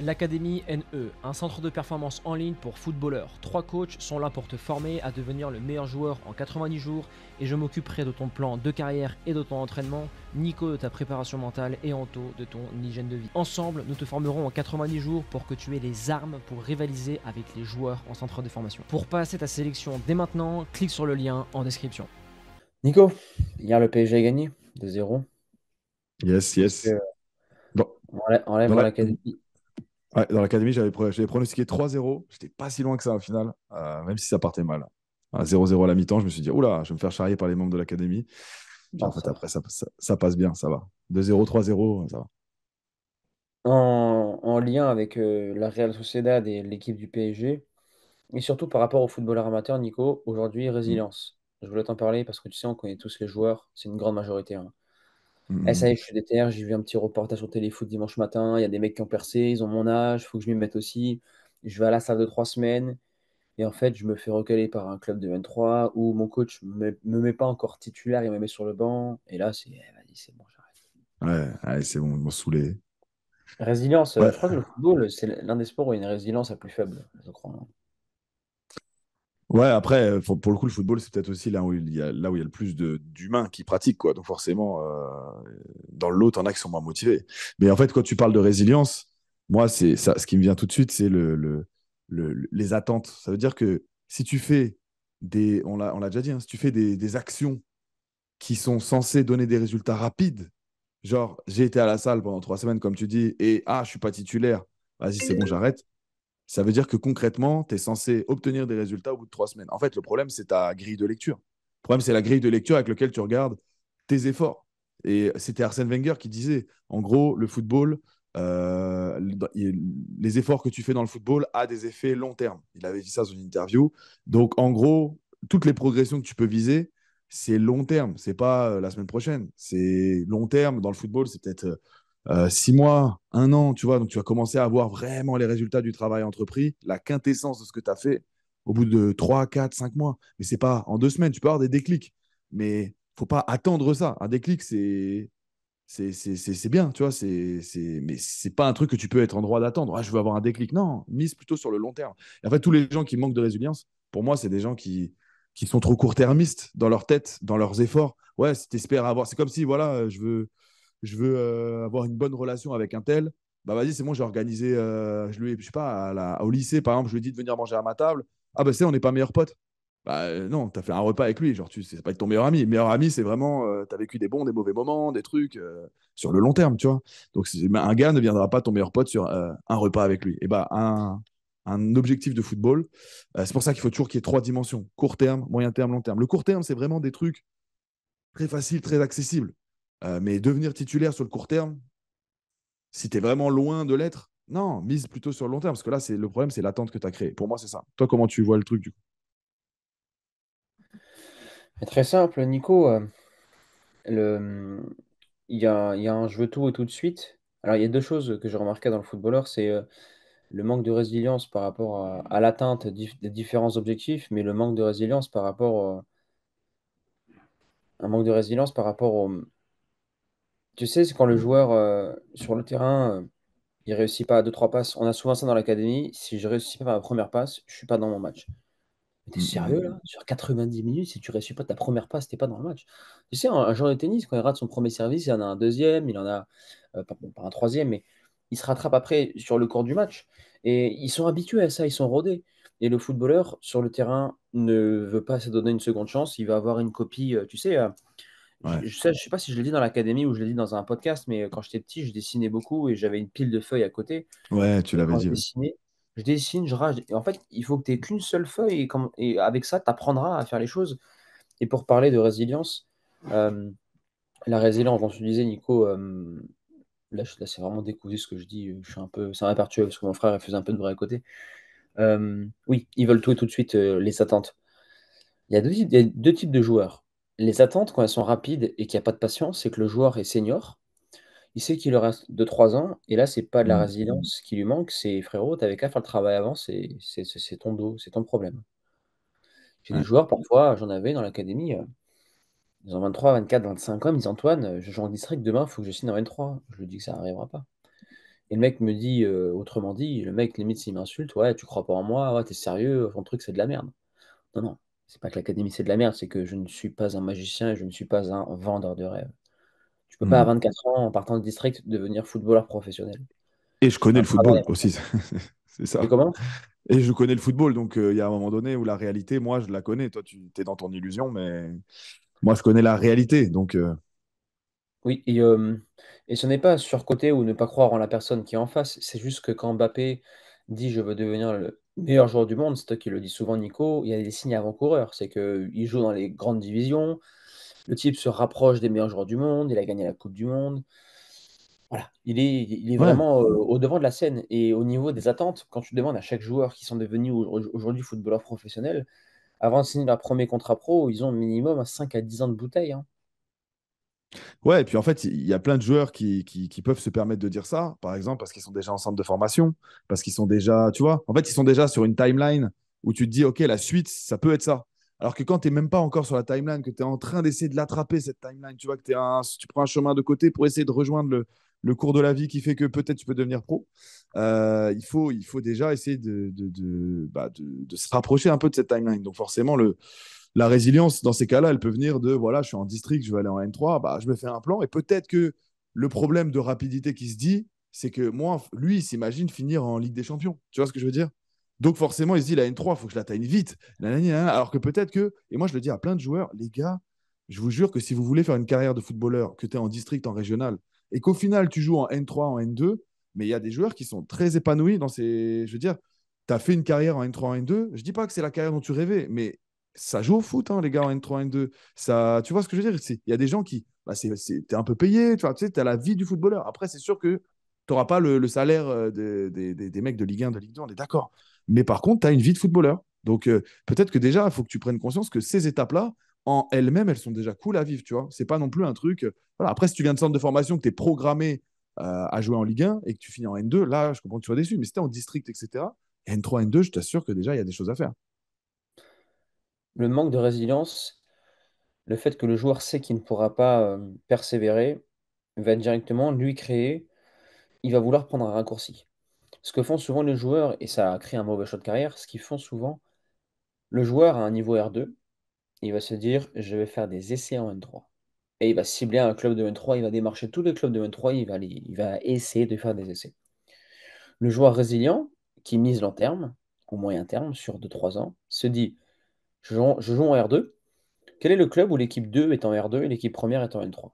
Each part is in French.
L'Académie NE, un centre de performance en ligne pour footballeurs. 3 coachs sont là pour te former à devenir le meilleur joueur en 90 jours et je m'occuperai de ton plan de carrière et de ton entraînement, Nico de ta préparation mentale et Anto de ton hygiène de vie. Ensemble, nous te formerons en 90 jours pour que tu aies les armes pour rivaliser avec les joueurs en centre de formation. Pour passer ta sélection dès maintenant, clique sur le lien en description. Nico, hier le PSG a gagné 2-0. Yes, Est-ce que yes. Bon, enlève dans dans la- l'académie? ouais, dans l'académie, j'avais pronostiqué 3-0. J'étais pas si loin que ça au final, même si ça partait mal. À 0-0 à la mi-temps, je me suis dit, oula, je vais me faire charrier par les membres de l'académie. Puis en Non, fait, ça va. après, ça passe bien, ça va. 2-0, 3-0, ça va. En lien avec la Real Sociedad et l'équipe du PSG, et surtout par rapport aux footballeurs amateurs, Nico, aujourd'hui, Mm, résilience. Je voulais t'en parler parce que tu sais, on connaît tous les joueurs, c'est une grande majorité, hein. Ça y est, mm. je suis déter, j'ai vu un petit reportage sur Téléfoot dimanche matin, il y a des mecs qui ont percé, ils ont mon âge, il faut que je m'y mette aussi. Je vais à la salle de 3 semaines, et en fait, je me fais recaler par un club de 23 où mon coach me met pas encore titulaire, il me met sur le banc, et là, vas-y, c'est bon, j'arrête. Ouais, allez, c'est bon, ils m'ont saoulé. Résilience, Ouais, je crois que le football, c'est l'un des sports où il y a une résilience la plus faible, je crois, hein. ouais, après, pour le coup, le football, c'est peut-être aussi là où il y a le plus d'humains qui pratiquent, quoi. Donc forcément, dans le lot, t'en as qui sont moins motivés. Mais en fait, quand tu parles de résilience, moi, c'est ça, ce qui me vient tout de suite, c'est les attentes. Ça veut dire que si tu fais on l'a déjà dit, hein, si tu fais des actions qui sont censées donner des résultats rapides, genre, j'ai été à la salle pendant 3 semaines, comme tu dis, et je suis pas titulaire, vas-y, c'est bon, j'arrête. Ça veut dire que concrètement, tu es censé obtenir des résultats au bout de 3 semaines. En fait, le problème, c'est ta grille de lecture. Le problème, c'est la grille de lecture avec laquelle tu regardes tes efforts. Et c'était Arsène Wenger qui disait, en gros, le football, euh, les efforts que tu fais dans le football a des effets long terme. Il avait dit ça dans une interview. Donc, en gros, toutes les progressions que tu peux viser, c'est long terme. C'est pas la semaine prochaine. C'est long terme. Dans le football, c'est peut-être 6 mois, un an, tu vois. Donc, tu vas commencer à avoir vraiment les résultats du travail entrepris, la quintessence de ce que tu as fait au bout de 3, 4, 5 mois. Mais c'est pas en 2 semaines. Tu peux avoir des déclics. Mais faut pas attendre ça. Un déclic, c'est bien, tu vois. Mais c'est pas un truc que tu peux être en droit d'attendre. Ah, je veux avoir un déclic. Non, mise plutôt sur le long terme. Et en fait, tous les gens qui manquent de résilience, pour moi, c'est des gens qui sont trop court-termistes dans leur tête, dans leurs efforts. Ouais, si tu espères avoir. C'est comme si, voilà, je veux avoir une bonne relation avec un tel, bah vas-y, c'est bon, j'ai organisé, je sais pas, au lycée, par exemple, je lui ai dit de venir manger à ma table. Ah bah c'est, on n'est pas meilleurs potes. Bah non, t'as fait un repas avec lui, genre c'est pas ton meilleur ami. Le meilleur ami, c'est vraiment, t'as vécu des bons, des mauvais moments, des trucs sur le long terme, tu vois. Donc un gars ne viendra pas ton meilleur pote sur un repas avec lui. Et bah un objectif de football, c'est pour ça qu'il faut toujours qu'il y ait 3 dimensions, court terme, moyen terme, long terme. Le court terme, c'est vraiment des trucs très faciles, très accessibles. Mais devenir titulaire sur le court terme, si tu es vraiment loin de l'être, non, mise plutôt sur le long terme, parce que là, le problème, c'est l'attente que tu as créée. Pour moi, c'est ça. Toi, comment tu vois le truc, du coup? C'est très simple, Nico. Le, il y a un je veux tout et tout de suite. Alors, il y a deux choses que j'ai remarquées dans le footballeur, c'est le manque de résilience par rapport à l'atteinte des différents objectifs, mais le manque de résilience par rapport, un manque de résilience par rapport au. Tu sais, c'est quand le joueur sur le terrain, il réussit pas à deux, trois passes. On a souvent ça dans l'académie. Si je réussis pas ma première passe, je suis pas dans mon match. Mais t'es sérieux là? Sur 90 minutes, si tu réussis pas ta première passe, t'es pas dans le match. Tu sais, un joueur de tennis, quand il rate son premier service, il en a un deuxième, il en a pas un troisième, mais il se rattrape après sur le cours du match. Et ils sont habitués à ça, ils sont rodés. Et le footballeur, sur le terrain, ne veut pas se donner une seconde chance. Il va avoir une copie, tu sais, Ouais, je sais pas si je l'ai dit dans l'académie ou je l'ai dit dans un podcast, mais quand j'étais petit, je dessinais beaucoup et j'avais une pile de feuilles à côté. ouais, tu Et l'avais quand je dit. Ouais. dessinais, je dessine, je rage. Et en fait, il faut que tu aies qu'une seule feuille et avec ça, tu apprendras à faire les choses. Et pour parler de résilience, euh, la résilience, dont tu disais, Nico, là c'est vraiment décousu ce que je dis. Je suis un peu, ça m'a perturbé parce que mon frère il faisait un peu de bruit à côté. Oui, ils veulent tout et tout de suite, les attentes. Il y a deux types de joueurs. Les attentes, quand elles sont rapides et qu'il n'y a pas de patience, c'est que le joueur est senior. Il sait qu'il lui reste 2 3 ans, et là, c'est pas de la Mm. résilience qui lui manque, c'est frérot, t'avais qu'à faire le travail avant, c'est ton dos, c'est ton problème. J'ai des Ouais. joueurs, parfois, j'en avais dans l'académie, ils ont 23, 24, 25 ans, ils me disent Antoine, je joue en district, demain, il faut que je signe en 23. Je lui dis que ça n'arrivera pas. Et le mec me dit, autrement dit, le mec, limite, s'il m'insulte, ouais, tu crois pas en moi, ouais, t'es sérieux, ton truc, c'est de la merde. Non, non, c'est pas que l'académie, c'est de la merde, c'est que je ne suis pas un magicien et je ne suis pas un vendeur de rêve. Tu peux pas, à Hmm. 24 ans, en partant de district, devenir footballeur professionnel. Et je C'est connais un le travail football à aussi, faire. c'est Et ça. comment? Et je connais le football, donc il y a un moment donné où la réalité, moi, je la connais. Toi, tu es dans ton illusion, mais moi, je connais la réalité. Donc, Oui, et ce n'est pas surcoté ou ne pas croire en la personne qui est en face. C'est juste que quand Mbappé dit: «Je veux devenir le meilleur joueur du monde», c'est toi qui le dis souvent, Nico, il y a des signes avant-coureurs. C'est qu'il joue dans les grandes divisions, le type se rapproche des meilleurs joueurs du monde, il a gagné la coupe du monde. Voilà, il est ouais, vraiment, au devant de la scène et au niveau des attentes, quand tu demandes à chaque joueur qui sont devenus aujourd'hui footballeurs professionnels, avant de signer leur premier contrat pro, ils ont minimum 5 à 10 ans de bouteille, hein. ouais. Et puis, en fait, il y a plein de joueurs qui peuvent se permettre de dire ça, par exemple, parce qu'ils sont déjà en centre de formation, parce qu'ils sont déjà, tu vois, en fait, ils sont déjà sur une timeline où tu te dis, OK, la suite, ça peut être ça. Alors que quand tu n'es même pas encore sur la timeline, que tu es en train d'essayer de l'attraper, cette timeline, tu vois, tu prends un chemin de côté pour essayer de rejoindre le cours de la vie qui fait que peut-être tu peux devenir pro, il faut déjà essayer de se rapprocher un peu de cette timeline. Donc forcément, la résilience, dans ces cas-là, elle peut venir de, voilà, je suis en district, je vais aller en N3, bah, je me fais un plan. Et peut-être que le problème de rapidité qui se dit, c'est que moi, lui, il s'imagine finir en Ligue des Champions. Tu vois ce que je veux dire? Donc forcément, il se dit, la N3, il faut que je l'atteigne vite. Nanani, nanana. Alors que peut-être que, et moi je le dis à plein de joueurs, les gars, je vous jure que si vous voulez faire une carrière de footballeur, que tu es en district, en régional, et qu'au final tu joues en N3, en N2, mais il y a des joueurs qui sont très épanouis dans ces. Je veux dire, tu as fait une carrière en N3, en N2. Je dis pas que c'est la carrière dont tu rêvais, mais ça joue au foot, hein, les gars, en N3, N2. Ça, tu vois ce que je veux dire? Il y a des gens qui. Bah, t'es un peu payé, tu vois, tu sais, as la vie du footballeur. Après, c'est sûr que tu n'auras pas le salaire des mecs de Ligue 1, de Ligue 2, on est d'accord. Mais par contre, tu as une vie de footballeur. Donc, peut-être que déjà, il faut que tu prennes conscience que ces étapes-là, en elles-mêmes, elles sont déjà cool à vivre, tu vois. C'est pas non plus un truc. Voilà. Après, si tu viens de centre de formation, que tu es programmé à jouer en Ligue 1 et que tu finis en N2, là, je comprends que tu sois déçu. Mais si tu es en district, etc., N3, N2, je t'assure que déjà, il y a des choses à faire. Le manque de résilience, le fait que le joueur sait qu'il ne pourra pas, persévérer, va directement lui créer il va vouloir prendre un raccourci. Ce que font souvent les joueurs, et ça crée un mauvais choix de carrière, ce qu'ils font souvent, le joueur a un niveau R2, il va se dire: «Je vais faire des essais en N3» et il va cibler un club de N3, il va démarcher tous les clubs de N3, il va essayer de faire des essais. Le joueur résilient, qui mise long terme, ou moyen terme, sur 2 3 ans, se dit: «Je joue en R2. Quel est le club où l'équipe 2 est en R2 et l'équipe première est en N3?»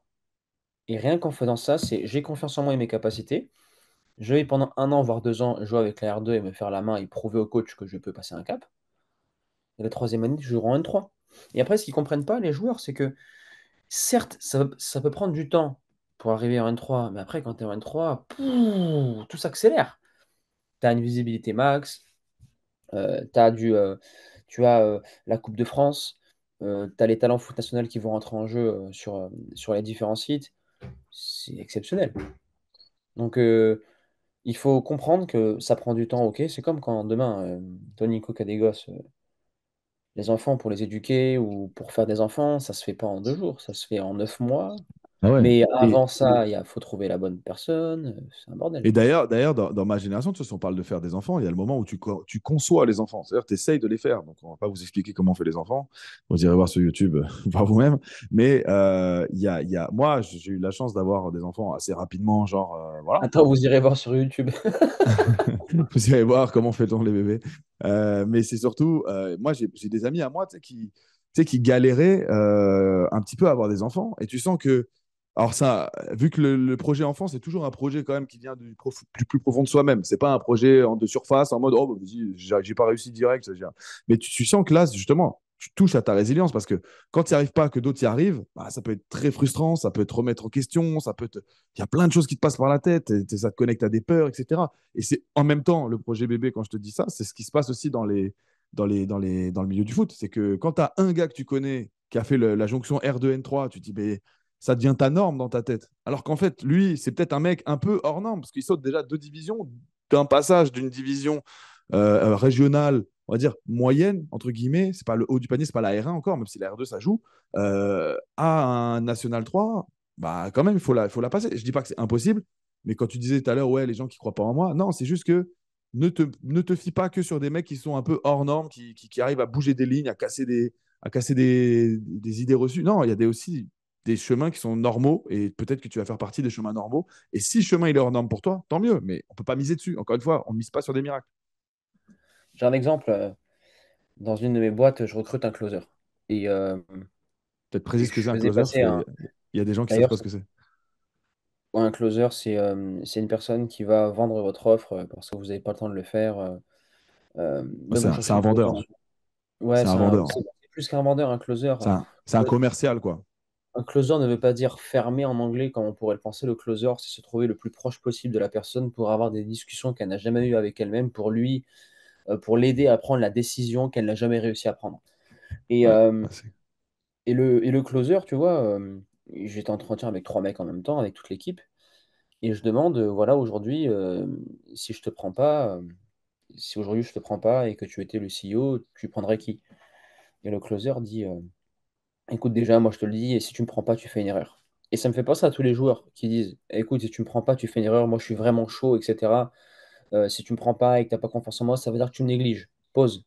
Et rien qu'en faisant ça, c'est: «J'ai confiance en moi et mes capacités. Je vais pendant 1 an, voire 2 ans, jouer avec la R2 et me faire la main et prouver au coach que je peux passer un cap. Et la troisième année, je jouerai en N3». Et après, ce qu'ils comprennent pas, les joueurs, c'est que certes, ça peut prendre du temps pour arriver en N3, mais après, quand tu es en N3, tout s'accélère. Tu as une visibilité max, tu as tu as, la coupe de France, tu as les talents foot national qui vont rentrer en jeu, sur les différents sites. C'est exceptionnel. Donc il faut comprendre que ça prend du temps, OK. C'est comme quand demain, toi Nico qui a des gosses, les enfants pour les éduquer ou pour faire des enfants, ça se fait pas en 2 jours, ça se fait en 9 mois. Ah ouais. Mais Et, avant ça, il faut trouver la bonne personne, c'est un bordel. Et d'ailleurs, dans ma génération, tu sais, si on parle de faire des enfants, il y a le moment où tu conçois les enfants. C'est-à-dire, tu essayes de les faire. Donc, on ne va pas vous expliquer comment on fait les enfants. Vous irez voir sur YouTube par vous-même. Mais moi, j'ai eu la chance d'avoir des enfants assez rapidement. Genre, voilà. Attends, vous irez voir sur YouTube. Vous irez voir comment fait-on les bébés. Mais c'est surtout, moi, j'ai des amis à moi, tu sais, qui galéraient un petit peu à avoir des enfants. Et tu sens que, alors ça, vu que le projet enfant, c'est toujours un projet quand même qui vient du plus profond de soi-même. C'est pas un projet de surface, en mode, oh, bah, vas-y, j'ai pas réussi direct. Mais tu sens que là, justement, tu touches à ta résilience parce que quand tu n'y arrives pas, que d'autres y arrivent, bah, ça peut être très frustrant, ça peut te remettre en question, il y a plein de choses qui te passent par la tête, et ça te connecte à des peurs, etc. Et c'est en même temps le projet bébé, quand je te dis ça, c'est ce qui se passe aussi dans le milieu du foot. C'est que quand tu as un gars que tu connais qui a fait la jonction R2, N3, tu te dis, ben, ça devient ta norme dans ta tête. Alors qu'en fait, lui, c'est peut-être un mec un peu hors norme, parce qu'il saute déjà 2 divisions, d'un passage d'une division régionale, on va dire moyenne, entre guillemets, c'est pas le haut du panier, c'est pas la R1 encore, même si la R2 ça joue, à un National 3, bah quand même, il faut la passer. Je dis pas que c'est impossible, Mais quand tu disais tout à l'heure, ouais, les gens qui croient pas en moi, non, c'est juste que ne te fie pas que sur des mecs qui sont un peu hors normes, qui arrivent à bouger des lignes, à casser des idées reçues. Non, il y a aussi des chemins qui sont normaux et peut-être que tu vas faire partie des chemins normaux. Et si le chemin il est hors norme pour toi, tant mieux, mais on peut pas miser dessus. Encore une fois, on ne mise pas sur des miracles. J'ai un exemple. Dans une de mes boîtes, je recrute un closer. Et Peut-être précise ce que je c'est un faisais closer, parce passer qu'il un. y a des gens qui savent D'ailleurs, pas ce que c'est. un closer, c'est une personne qui va vendre votre offre parce que vous n'avez pas le temps de le faire. Bah, Mais bon, c'est cherchez un un closer. vendeur. Ouais, C'est un vendeur. c'est plus qu'un vendeur, un closer. C'est un commercial, quoi. Un closer ne veut pas dire fermer en anglais comme on pourrait le penser. Le closer, c'est se trouver le plus proche possible de la personne pour avoir des discussions qu'elle n'a jamais eues avec elle-même, pour lui, pour l'aider à prendre la décision qu'elle n'a jamais réussi à prendre. Et, Ouais. euh, Bah, et le closer, tu vois, j'étais en entretien avec trois mecs en même temps, avec toute l'équipe, et je demande, voilà, aujourd'hui, si je te prends pas, si aujourd'hui je te prends pas et que tu étais le CEO, tu prendrais qui? Et le closer dit, écoute, déjà, moi je te le dis, et si tu me prends pas, tu fais une erreur. Et ça me fait penser à tous les joueurs qui disent, écoute, si tu me prends pas, tu fais une erreur, moi je suis vraiment chaud, etc. Si tu me prends pas et que tu n'as pas confiance en moi, ça veut dire que tu me négliges. Pause.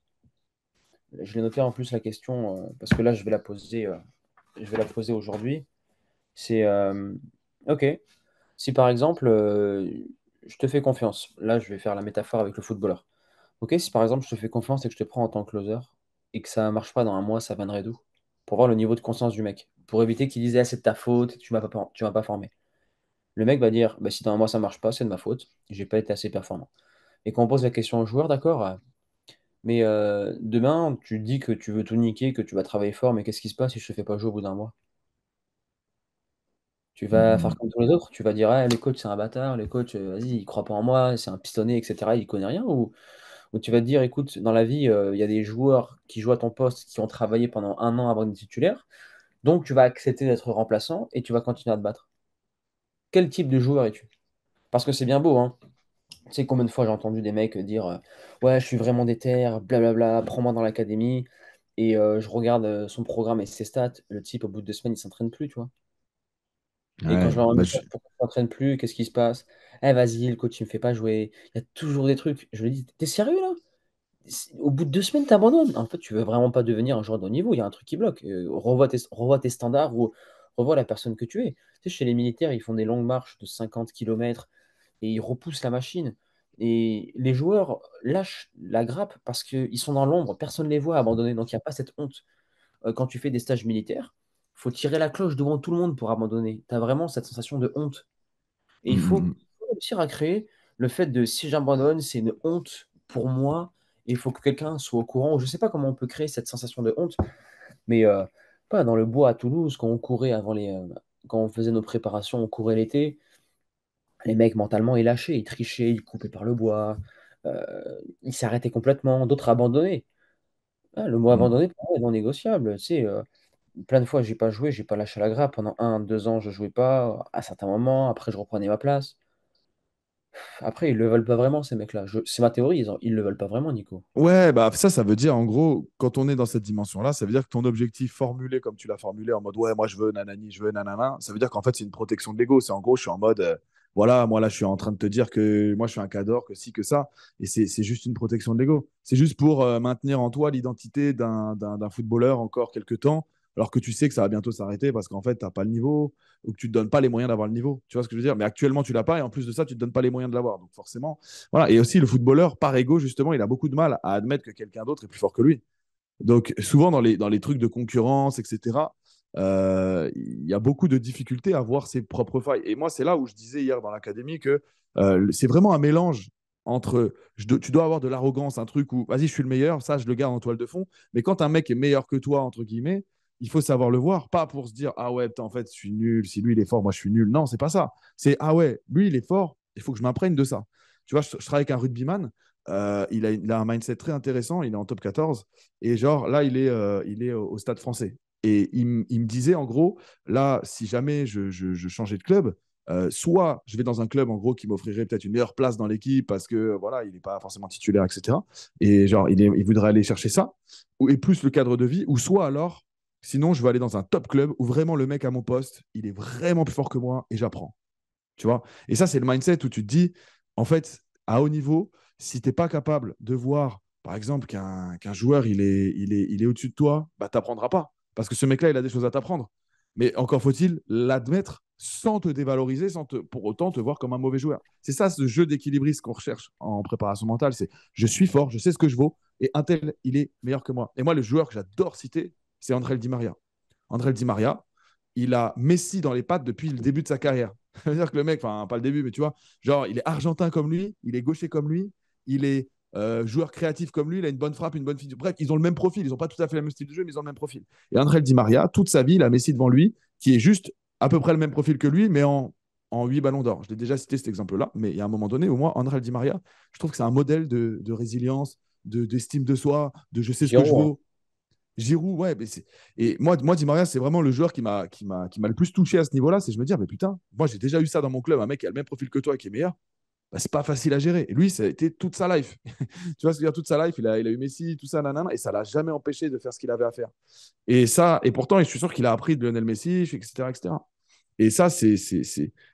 Je l'ai noté en plus la question, parce que là je vais la poser aujourd'hui. C'est ok, si par exemple je te fais confiance, là je vais faire la métaphore avec le footballeur. Ok, si par exemple je te fais confiance et que je te prends en tant que closer et que ça marche pas dans un mois, ça viendrait d'où? Pour voir le niveau de conscience du mec. Pour éviter qu'il dise ah, c'est de ta faute, tu m'as pas formé. Le mec va dire bah, si dans un mois ça marche pas, c'est de ma faute, j'ai pas été assez performant. Et quand on pose la question au joueur, d'accord, mais demain tu dis que tu veux tout niquer, que tu vas travailler fort, mais qu'est-ce qui se passe si je te fais pas jouer au bout d'un mois? Tu mm, vas faire mm. comme tous les autres, tu vas dire ah, le coach c'est un bâtard, le coach vas-y il croit pas en moi, c'est un pistonné, etc. Il connaît rien, ou tu vas te dire écoute, dans la vie, il y a des joueurs qui jouent à ton poste qui ont travaillé pendant un an avant d'être titulaire, donc tu vas accepter d'être remplaçant et tu vas continuer à te battre. Quel type de joueur es-tu? Parce que c'est bien beau, hein. Tu sais combien de fois j'ai entendu des mecs dire ouais, je suis vraiment déter, blablabla, prends-moi dans l'académie. Et je regarde son programme et ses stats. Le type, au bout de 2 semaines, il s'entraîne plus, tu vois. Et quand je Ouais, leur bah, demande pourquoi tu t'entraînes plus, qu'est-ce qui se passe? Eh, vas-y, le coach, il me fait pas jouer. Il y a toujours des trucs. Je lui dis, t'es sérieux là? Au bout de 2 semaines, t'abandonnes. En fait, tu veux vraiment pas devenir un joueur de haut niveau. Il y a un truc qui bloque. Revois tes standards ou revois la personne que tu es. Tu sais, chez les militaires, ils font des longues marches de 50 km et ils repoussent la machine. Et les joueurs lâchent la grappe parce qu'ils sont dans l'ombre, personne ne les voit abandonner. Donc il n'y a pas cette honte. Quand tu fais des stages militaires, il faut tirer la cloche devant tout le monde pour abandonner. Tu as vraiment cette sensation de honte. Et mm, mm, mm. il faut réussir à créer le fait de si j'abandonne, c'est une honte pour moi. Et il faut que quelqu'un soit au courant. Je ne sais pas comment on peut créer cette sensation de honte, mais pas dans le bois à Toulouse, quand on courait quand on faisait nos préparations, on courait l'été. Les mecs, mentalement, ils lâchaient, ils trichaient, ils coupaient par le bois, ils s'arrêtaient complètement, d'autres abandonnaient. Ah, le mot Mm. abandonner, pour moi, est non négociable. Tu sais, plein de fois, j'ai pas joué, j'ai pas lâché la grappe. Pendant 1, 2 ans, je jouais pas. À certains moments, après, je reprenais ma place. Après, ils le veulent pas vraiment, ces mecs-là. C'est ma théorie, ils le veulent pas vraiment, Nico. Ouais, bah ça veut dire en gros, quand on est dans cette dimension-là, ça veut dire que ton objectif formulé comme tu l'as formulé en mode ouais, moi je veux nanani, je veux nanana, ça veut dire qu'en fait c'est une protection de l'ego. C'est en gros, je suis en mode voilà, moi là je suis en train de te dire que moi je suis un cador, que si, que ça. Et c'est juste une protection de l'ego. C'est juste pour maintenir en toi l'identité d'un footballeur encore quelques temps, alors que tu sais que ça va bientôt s'arrêter parce qu'en fait, tu n'as pas le niveau ou que tu ne te donnes pas les moyens d'avoir le niveau. Tu vois ce que je veux dire? Mais actuellement, tu l'as pas et en plus de ça, tu ne te donnes pas les moyens de l'avoir. Donc forcément. Voilà. Et aussi, le footballeur, par ego, justement, il a beaucoup de mal à admettre que quelqu'un d'autre est plus fort que lui. Donc, souvent, dans les trucs de concurrence, etc., il y a beaucoup de difficultés à voir ses propres failles. Et moi, c'est là où je disais hier dans l'académie que c'est vraiment un mélange entre tu dois avoir de l'arrogance, un truc où vas-y, je suis le meilleur, ça, je le garde en toile de fond. Mais quand un mec est meilleur que toi, entre guillemets, il faut savoir le voir, pas pour se dire ah ouais, putain, en fait, je suis nul, si lui il est fort, moi je suis nul. Non, c'est pas ça. C'est ah ouais, lui il est fort, il faut que je m'imprègne de ça. Tu vois, je travaille avec un rugbyman, il a un mindset très intéressant, il est en top 14. Et genre, là, il est au Stade français. Et il me disait, en gros, là, si jamais je changeais de club, soit je vais dans un club, en gros, qui m'offrirait peut-être une meilleure place dans l'équipe parce que, voilà, il n'est pas forcément titulaire, etc. Et genre, il voudrait aller chercher ça, et plus le cadre de vie, ou soit alors, sinon, je vais aller dans un top club où vraiment le mec à mon poste, il est vraiment plus fort que moi et j'apprends. Tu vois? Et ça, c'est le mindset où tu te dis, en fait, à haut niveau, si tu n'es pas capable de voir, par exemple, qu'un joueur, il est au-dessus de toi, bah, tu n'apprendras pas. Parce que ce mec-là, il a des choses à t'apprendre. Mais encore faut-il l'admettre sans te dévaloriser, sans pour autant te voir comme un mauvais joueur. C'est ça, ce jeu d'équilibriste qu'on recherche en préparation mentale. C'est je suis fort, je sais ce que je vaux, et un tel, il est meilleur que moi. Et moi, le joueur que j'adore citer, c'est André Di Maria. André Di Maria, il a Messi dans les pattes depuis le début de sa carrière. C'est-à-dire que le mec, enfin, pas le début, mais tu vois, genre, il est argentin comme lui, il est gaucher comme lui, il est joueur créatif comme lui, il a une bonne frappe, une bonne figure. Bref, ils ont le même profil. Ils n'ont pas tout à fait le même style de jeu, mais ils ont le même profil. Et André Di Maria, toute sa vie, il a Messi devant lui, qui est juste à peu près le même profil que lui, mais en 8 ballons d'or. Je l'ai déjà cité cet exemple-là, mais il y a un moment donné, au moins, André Di Maria, je trouve que c'est un modèle de résilience, d'estime de soi, de je sais ce que je Giroud, hein. vaux. Giroud, ouais, mais et moi, Di Maria, c'est vraiment le joueur qui m'a le plus touché à ce niveau-là. C'est je me dis, ah, mais putain, moi, j'ai déjà eu ça dans mon club, un mec qui a le même profil que toi, qui est meilleur. Bah, c'est pas facile à gérer. Et lui, ça a été toute sa life. Tu vois, c'est-à-dire toute sa life, il a eu Messi, tout ça, nanana, et ça l'a jamais empêché de faire ce qu'il avait à faire. Et ça, et pourtant, je suis sûr qu'il a appris de Lionel Messi, etc., etc. Et ça, c'est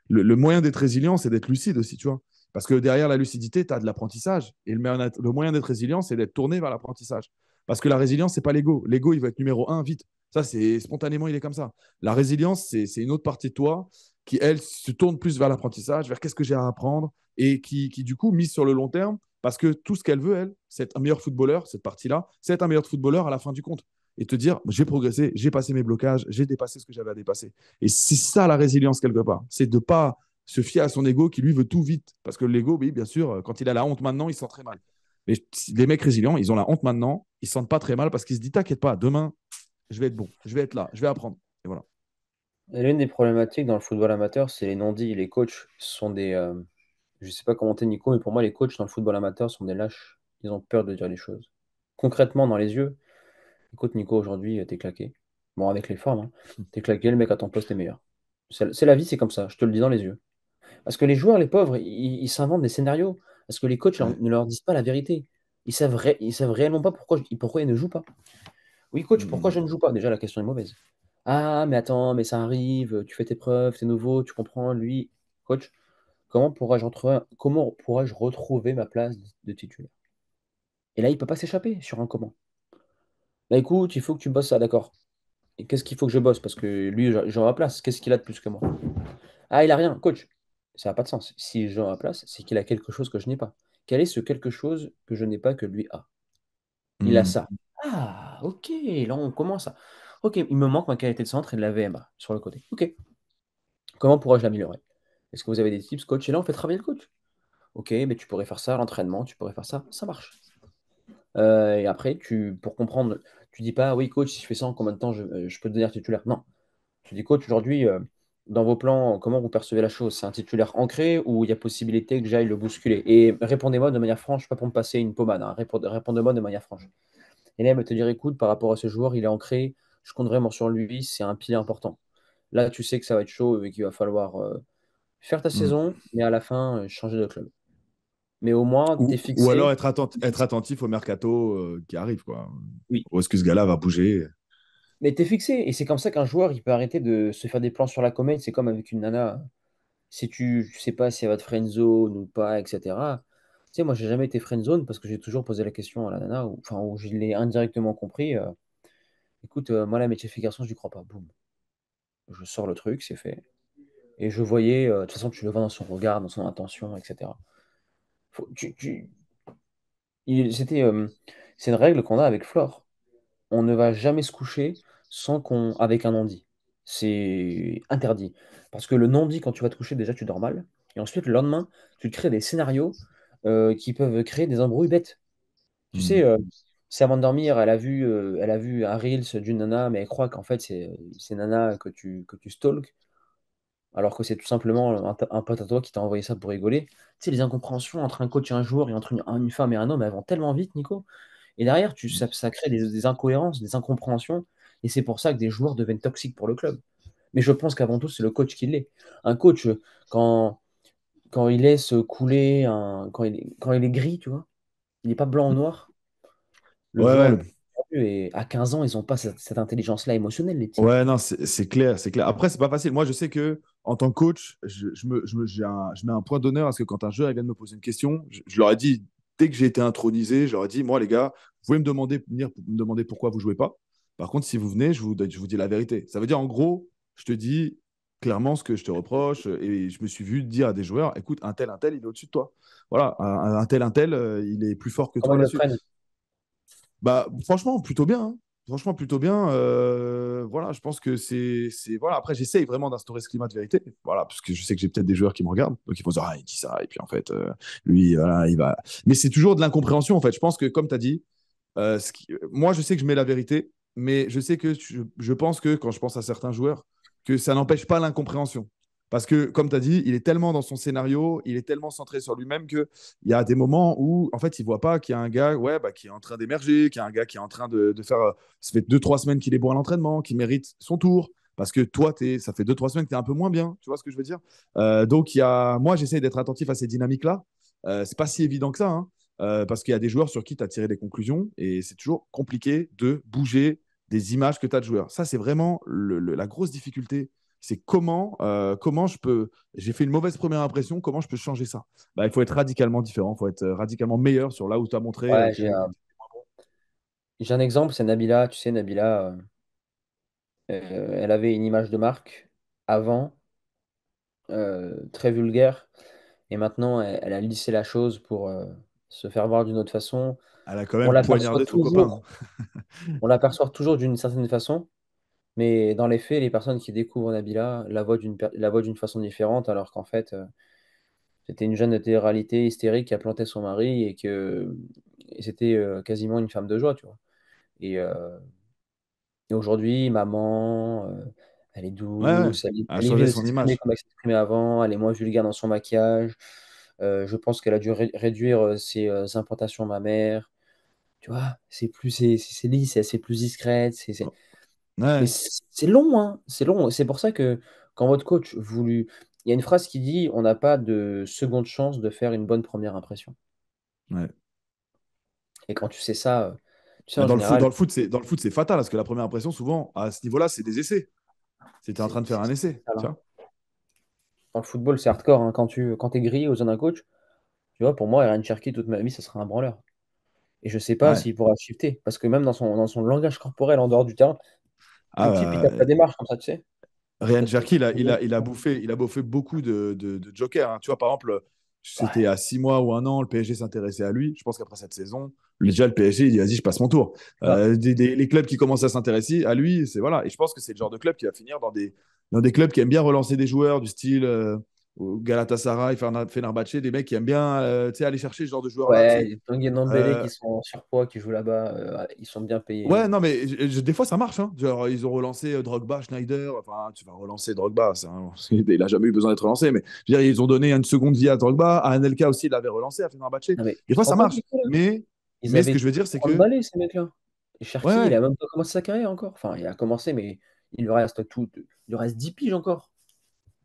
le moyen d'être résilient, c'est d'être lucide aussi, tu vois. Parce que derrière la lucidité, tu as de l'apprentissage. Et le moyen d'être résilient, c'est d'être tourné vers l'apprentissage. Parce que la résilience, c'est pas l'ego. L'ego, il va être numéro un vite. Ça, c'est spontanément, il est comme ça. La résilience, c'est une autre partie de toi qui, elle, se tourne plus vers l'apprentissage, vers qu'est-ce que j'ai à apprendre, et qui, du coup, mise sur le long terme, parce que tout ce qu'elle veut, elle, c'est être un meilleur footballeur, cette partie-là, c'est être un meilleur footballeur à la fin du compte. Et te dire, j'ai progressé, j'ai passé mes blocages, j'ai dépassé ce que j'avais à dépasser. Et c'est ça la résilience quelque part. C'est de ne pas se fier à son ego qui lui veut tout vite. Parce que l'ego, oui, bien sûr, quand il a la honte maintenant, il se sent très mal. Mais les mecs résilients, ils ont la honte maintenant, ils ne se sentent pas très mal parce qu'ils se disent, t'inquiète pas, demain, je vais être bon, je vais être là, je vais apprendre. Et voilà. Et l'une des problématiques dans le football amateur, c'est les non-dits. Les coachs sont des. Je sais pas comment t'es, Nico, mais pour moi, les coachs dans le football amateur sont des lâches. Ils ont peur de dire les choses. Concrètement, dans les yeux, écoute, Nico, aujourd'hui, t'es claqué. Bon, avec les formes, hein. T'es claqué, le mec à ton poste est meilleur. C'est la vie, c'est comme ça, je te le dis dans les yeux. Parce que les joueurs, les pauvres, ils s'inventent des scénarios. Parce que les coachs Ouais. ne leur disent pas la vérité. Ils savent réellement pas pourquoi ils ne jouent pas. Oui, coach, pourquoi Mmh. je ne joue pas? Déjà, la question est mauvaise. Ah, mais attends, mais ça arrive, tu fais tes preuves, c'est nouveau, tu comprends, lui. Coach, comment pourrais-je retrouver ma place de titulaire? Et là, il peut pas s'échapper sur un comment. Bah écoute, il faut que tu bosses ça, d'accord. Et qu'est-ce qu'il faut que je bosse? Parce que lui, j'aurai ma place. Qu'est-ce qu'il a de plus que moi? Ah, il a rien, coach. Ça n'a pas de sens. Si j'aurai ma place, c'est qu'il a quelque chose que je n'ai pas. Quel est ce quelque chose que je n'ai pas que lui a? Il a Mmh. ça. Ah, ok, là on commence à. Ok, il me manque ma qualité de centre et de la VMA sur le côté. Ok, comment pourrais-je l'améliorer? Est-ce que vous avez des tips, coach? Et là, on fait travailler le coach. Ok, mais tu pourrais faire ça à l'entraînement, tu pourrais faire ça, ça marche. Et après, pour comprendre, tu dis pas, oui, coach, si je fais ça, en combien de temps je peux devenir titulaire? Non. Tu dis, coach, aujourd'hui, dans vos plans, comment vous percevez la chose? C'est un titulaire ancré ou il y a possibilité que j'aille le bousculer? Et répondez-moi de manière franche, pas pour me passer une pommade, hein. Répondez-moi de manière franche. Et là, elle va te dire, écoute, par rapport à ce joueur, il est ancré, je compte vraiment sur lui, c'est un pilier important. Là, tu sais que ça va être chaud et qu'il va falloir faire ta Mmh. saison, mais à la fin, changer de club. Mais au moins, tu es Ou alors fixé. être attentif au mercato qui arrive, quoi. Oui. Où est-ce que ce gars-là va bouger? Mais tu es fixé. Et c'est comme ça qu'un joueur, il peut arrêter de se faire des plans sur la comète. C'est comme avec une nana. Si tu sais pas si elle va te friendzone ou pas, etc. Tu sais, moi, j'ai jamais été friendzone parce que j'ai toujours posé la question à la nana, où je l'ai indirectement compris. Écoute, moi, la métier fait garçon, je n'y crois pas. Boum. Je sors le truc, c'est fait. Et je voyais, de toute façon, tu le vois dans son regard, dans son intention, etc. Faut- tu- tu- c'était, c'est une règle qu'on a avec Flore. On ne va jamais se coucher avec un non-dit. C'est interdit. Parce que le non-dit, quand tu vas te coucher, déjà, tu dors mal. Et ensuite, le lendemain, tu te crées des scénarios qui peuvent créer des embrouilles bêtes. Tu sais, Mmh. c'est avant de dormir, elle a vu un Reels d'une nana, mais elle croit qu'en fait, c'est nana que tu stalks, alors que c'est tout simplement un pote à toi qui t'a envoyé ça pour rigoler. Tu sais, les incompréhensions entre un coach et un joueur et entre une femme et un homme, elles vont tellement vite, Nico. Et derrière, ça crée des incohérences, des incompréhensions. Et c'est pour ça que des joueurs deviennent toxiques pour le club. Mais je pense qu'avant tout, c'est le coach qui l'est. Un coach, quand, quand il laisse couler, quand il est gris, tu vois, il n'est pas blanc ou noir, le Ouais, joueur le ouais. plus. Et à 15 ans, ils n'ont pas cette intelligence-là émotionnelle, les petits. Ouais, non, c'est clair, c'est clair. Après, c'est pas facile. Moi, je sais que en tant que coach, je mets un point d'honneur à ce que quand un joueur vient de me poser une question, je leur ai dit, dès que j'ai été intronisé, je leur ai dit, moi, les gars, vous pouvez me demander, venir me demander pourquoi vous jouez pas. Par contre, si vous venez, je vous dis la vérité. Ça veut dire, en gros, je te dis clairement ce que je te reproche. Et je me suis vu dire à des joueurs, écoute, un tel, il est au-dessus de toi. Voilà, un tel, il est plus fort que Comment toi ils le là-dessus. prennent? Bah, franchement, plutôt bien, hein. Franchement, plutôt bien. Voilà, je pense que voilà. Après, j'essaye vraiment d'instaurer ce climat de vérité. Voilà, parce que je sais que j'ai peut-être des joueurs qui me regardent, donc ils vont se dire, ah, il dit ça, et puis en fait, lui, voilà, il va. Mais c'est toujours de l'incompréhension, en fait. Je pense que, comme tu as dit, moi, je sais que je mets la vérité, mais je sais que je pense que quand je pense à certains joueurs, que ça n'empêche pas l'incompréhension. Parce que, comme tu as dit, il est tellement dans son scénario, il est tellement centré sur lui-même qu'il y a des moments où, en fait, il ne voit pas qu'il y a un gars ouais, bah, qui est en train d'émerger, qu'il y a un gars qui est en train de faire. Ça fait 2, 3 semaines qu'il est bon à l'entraînement, qui mérite son tour. Parce que toi, ça fait 2, 3 semaines que tu es un peu moins bien. Tu vois ce que je veux dire? Donc, moi, j'essaie d'être attentif à ces dynamiques-là. C'est pas si évident que ça, hein. Parce qu'il y a des joueurs sur qui tu as tiré des conclusions et c'est toujours compliqué de bouger des images que tu as de joueurs. Ça, c'est vraiment la grosse difficulté. C'est comment je peux. J'ai fait une mauvaise première impression, comment je peux changer ça? Bah, il faut être radicalement différent, il faut être radicalement meilleur sur là où tu as montré Ouais, j'ai un exemple, c'est Nabila. Tu sais, Nabila, elle avait une image de marque avant, très vulgaire, et maintenant, elle a lissé la chose pour se faire voir d'une autre façon. Elle a quand On même l'aperçoit poignardé son copain, toujours, on l'aperçoit toujours d'une certaine façon, mais dans les faits, les personnes qui découvrent Nabila la voient d'une façon différente, alors qu'en fait, c'était une jeune de télé-réalité hystérique qui a planté son mari et c'était quasiment une femme de joie, tu vois. Et, euh, et aujourd'hui, maman, elle est hein. Ouais, ouais. douce, Elle a elle évite changé de son s'exprimer image. comme elle s'exprimait avant, elle est moins vulgaire dans son maquillage. Je pense qu'elle a dû réduire ses implantations mammaires. Tu vois, c'est lisse, c'est plus discrète. Mais Ouais, c'est long, hein. C'est long. C'est pour ça que quand votre coach voulut. Il y a une phrase qui dit on n'a pas de seconde chance de faire une bonne première impression. ouais. Et quand tu sais ça, tu sais, Mais en général, dans le foot, c'est fatal parce que la première impression, souvent, à ce niveau-là, c'est des essais. C'était en c'est train de faire c'est- un c'est essai, ça, tu là. vois. Dans le football, c'est hardcore, hein. Quand t'es grillé aux yeux d'un coach, tu vois, pour moi, Ryan Cherky, toute ma vie, ça sera un branleur. Et je sais pas Ouais. s'il pourra shifter. Parce que même dans son langage corporel en dehors du terrain, Ah, le type, il tape la démarche comme ça, tu sais. Ryan Peut-être que Cherky, tu peux bien. il a bouffé beaucoup de jokers, hein. Tu vois, par exemple, c'était Ouais, à 6 mois ou un an, le PSG s'intéressait à lui. Je pense qu'après cette saison, déjà le PSG, il dit vas-y, je passe mon tour. ça. Les clubs qui commencent à s'intéresser à lui, c'est voilà. Et je pense que c'est le genre de club qui va finir dans des clubs qui aiment bien relancer des joueurs du style Galatasaray, Fenerbahçe, des mecs qui aiment bien tu sais, aller chercher ce genre de joueurs-là, tu Ouais, sais. les Tanguy Ndombele Euh, qui sont en surpoids, qui jouent là-bas, ils sont bien payés, Ouais, hein. non, mais des fois ça marche, hein. Genre, ils ont relancé Drogba, Schneider. Enfin, tu vas relancer Drogba. Il n'a jamais eu besoin d'être relancé. Mais je veux dire, ils ont donné une seconde vie à Drogba. À Anelka aussi, il l'avait relancé à Fenerbahçe. Non, mais Des tu te fois rends ça compte, marche. Nicolas? Ils Mais ce que avaient je veux dire, c'est 30 que. balais, ces mecs-là. Et Ouais, Cherki, il a ouais. même pas commencé sa carrière encore. Enfin, il a commencé, mais il lui reste 10 piges encore.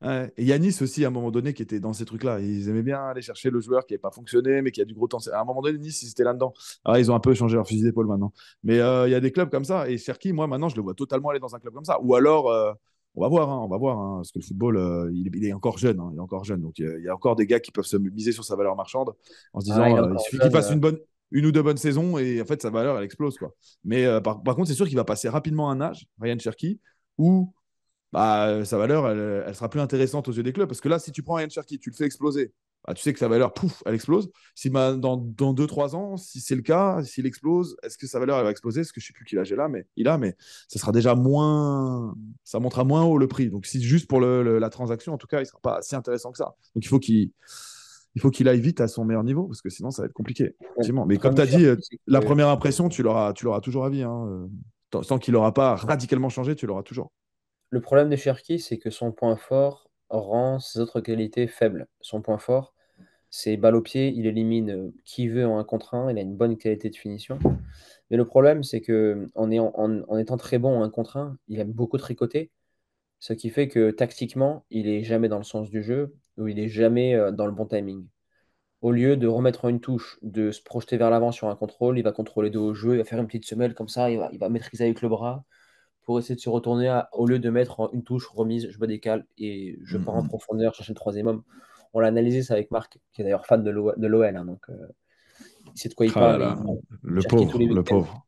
Ouais. Et Yanis aussi, à un moment donné, qui était dans ces trucs-là. Ils aimaient bien aller chercher le joueur qui n'avait pas fonctionné, mais qui a du gros temps. À un moment donné, Nice, ils étaient là-dedans. Alors, ils ont un peu changé leur fusil d'épaule maintenant. Mais il y a des clubs comme ça. Et Cherki, moi, maintenant, je le vois totalement aller dans un club comme ça. Ou alors, on va voir, hein, on va voir. Hein, parce que le football, il est encore jeune. Hein, il est encore jeune. Donc, il y a encore des gars qui peuvent se miser sur sa valeur marchande en se Ah, il disant, est il encore suffit qu'il jeune. fasse une ou deux bonnes saisons et en fait, sa valeur, elle explose, quoi. Mais par contre, c'est sûr qu'il va passer rapidement un âge, Ryan Cherki, où bah, sa valeur, elle sera plus intéressante aux yeux des clubs. Parce que là, si tu prends Ryan Cherky, tu le fais exploser, bah, tu sais que sa valeur, pouf, elle explose. Si dans 2, 3 ans, si c'est le cas, s'il explose, est-ce que sa valeur, elle va exploser? Parce que je ne sais plus quel âge mais ça sera déjà moins. Ça montera moins haut le prix. Donc, si juste pour la transaction, en tout cas, il ne sera pas si intéressant que ça. Donc, il faut qu'il aille vite à son meilleur niveau, parce que sinon, ça va être compliqué. Le Effectivement. Mais comme problème tu de as dit, Cherki, c'est la que première impression, tu l'auras toujours à vie, hein. Tant qu'il n'aura pas radicalement changé, tu l'auras toujours. le problème de Cherki, c'est que son point fort rend ses autres qualités faibles. Son point fort, c'est balle au pied, il élimine qui veut en un contre un, il a une bonne qualité de finition. Mais le problème, c'est que en étant très bon en un contre un, il aime beaucoup tricoter, ce qui fait que tactiquement, il est jamais dans le sens du jeu ou il est jamais dans le bon timing. Au lieu de remettre en une touche, de se projeter vers l'avant sur un contrôle, il va contrôler de haut jeu, il va faire une petite semelle comme ça, il va maîtriser avec le bras pour essayer de se retourner au lieu de mettre en une touche remise, je me décale et je pars en Mm. profondeur chercher le troisième homme. On l'a analysé ça avec Marc, qui est d'ailleurs fan de l'OL, hein, donc il sait de quoi il Ah là parle et là, il le cherche tous les pauvre, le week-ends. pauvre.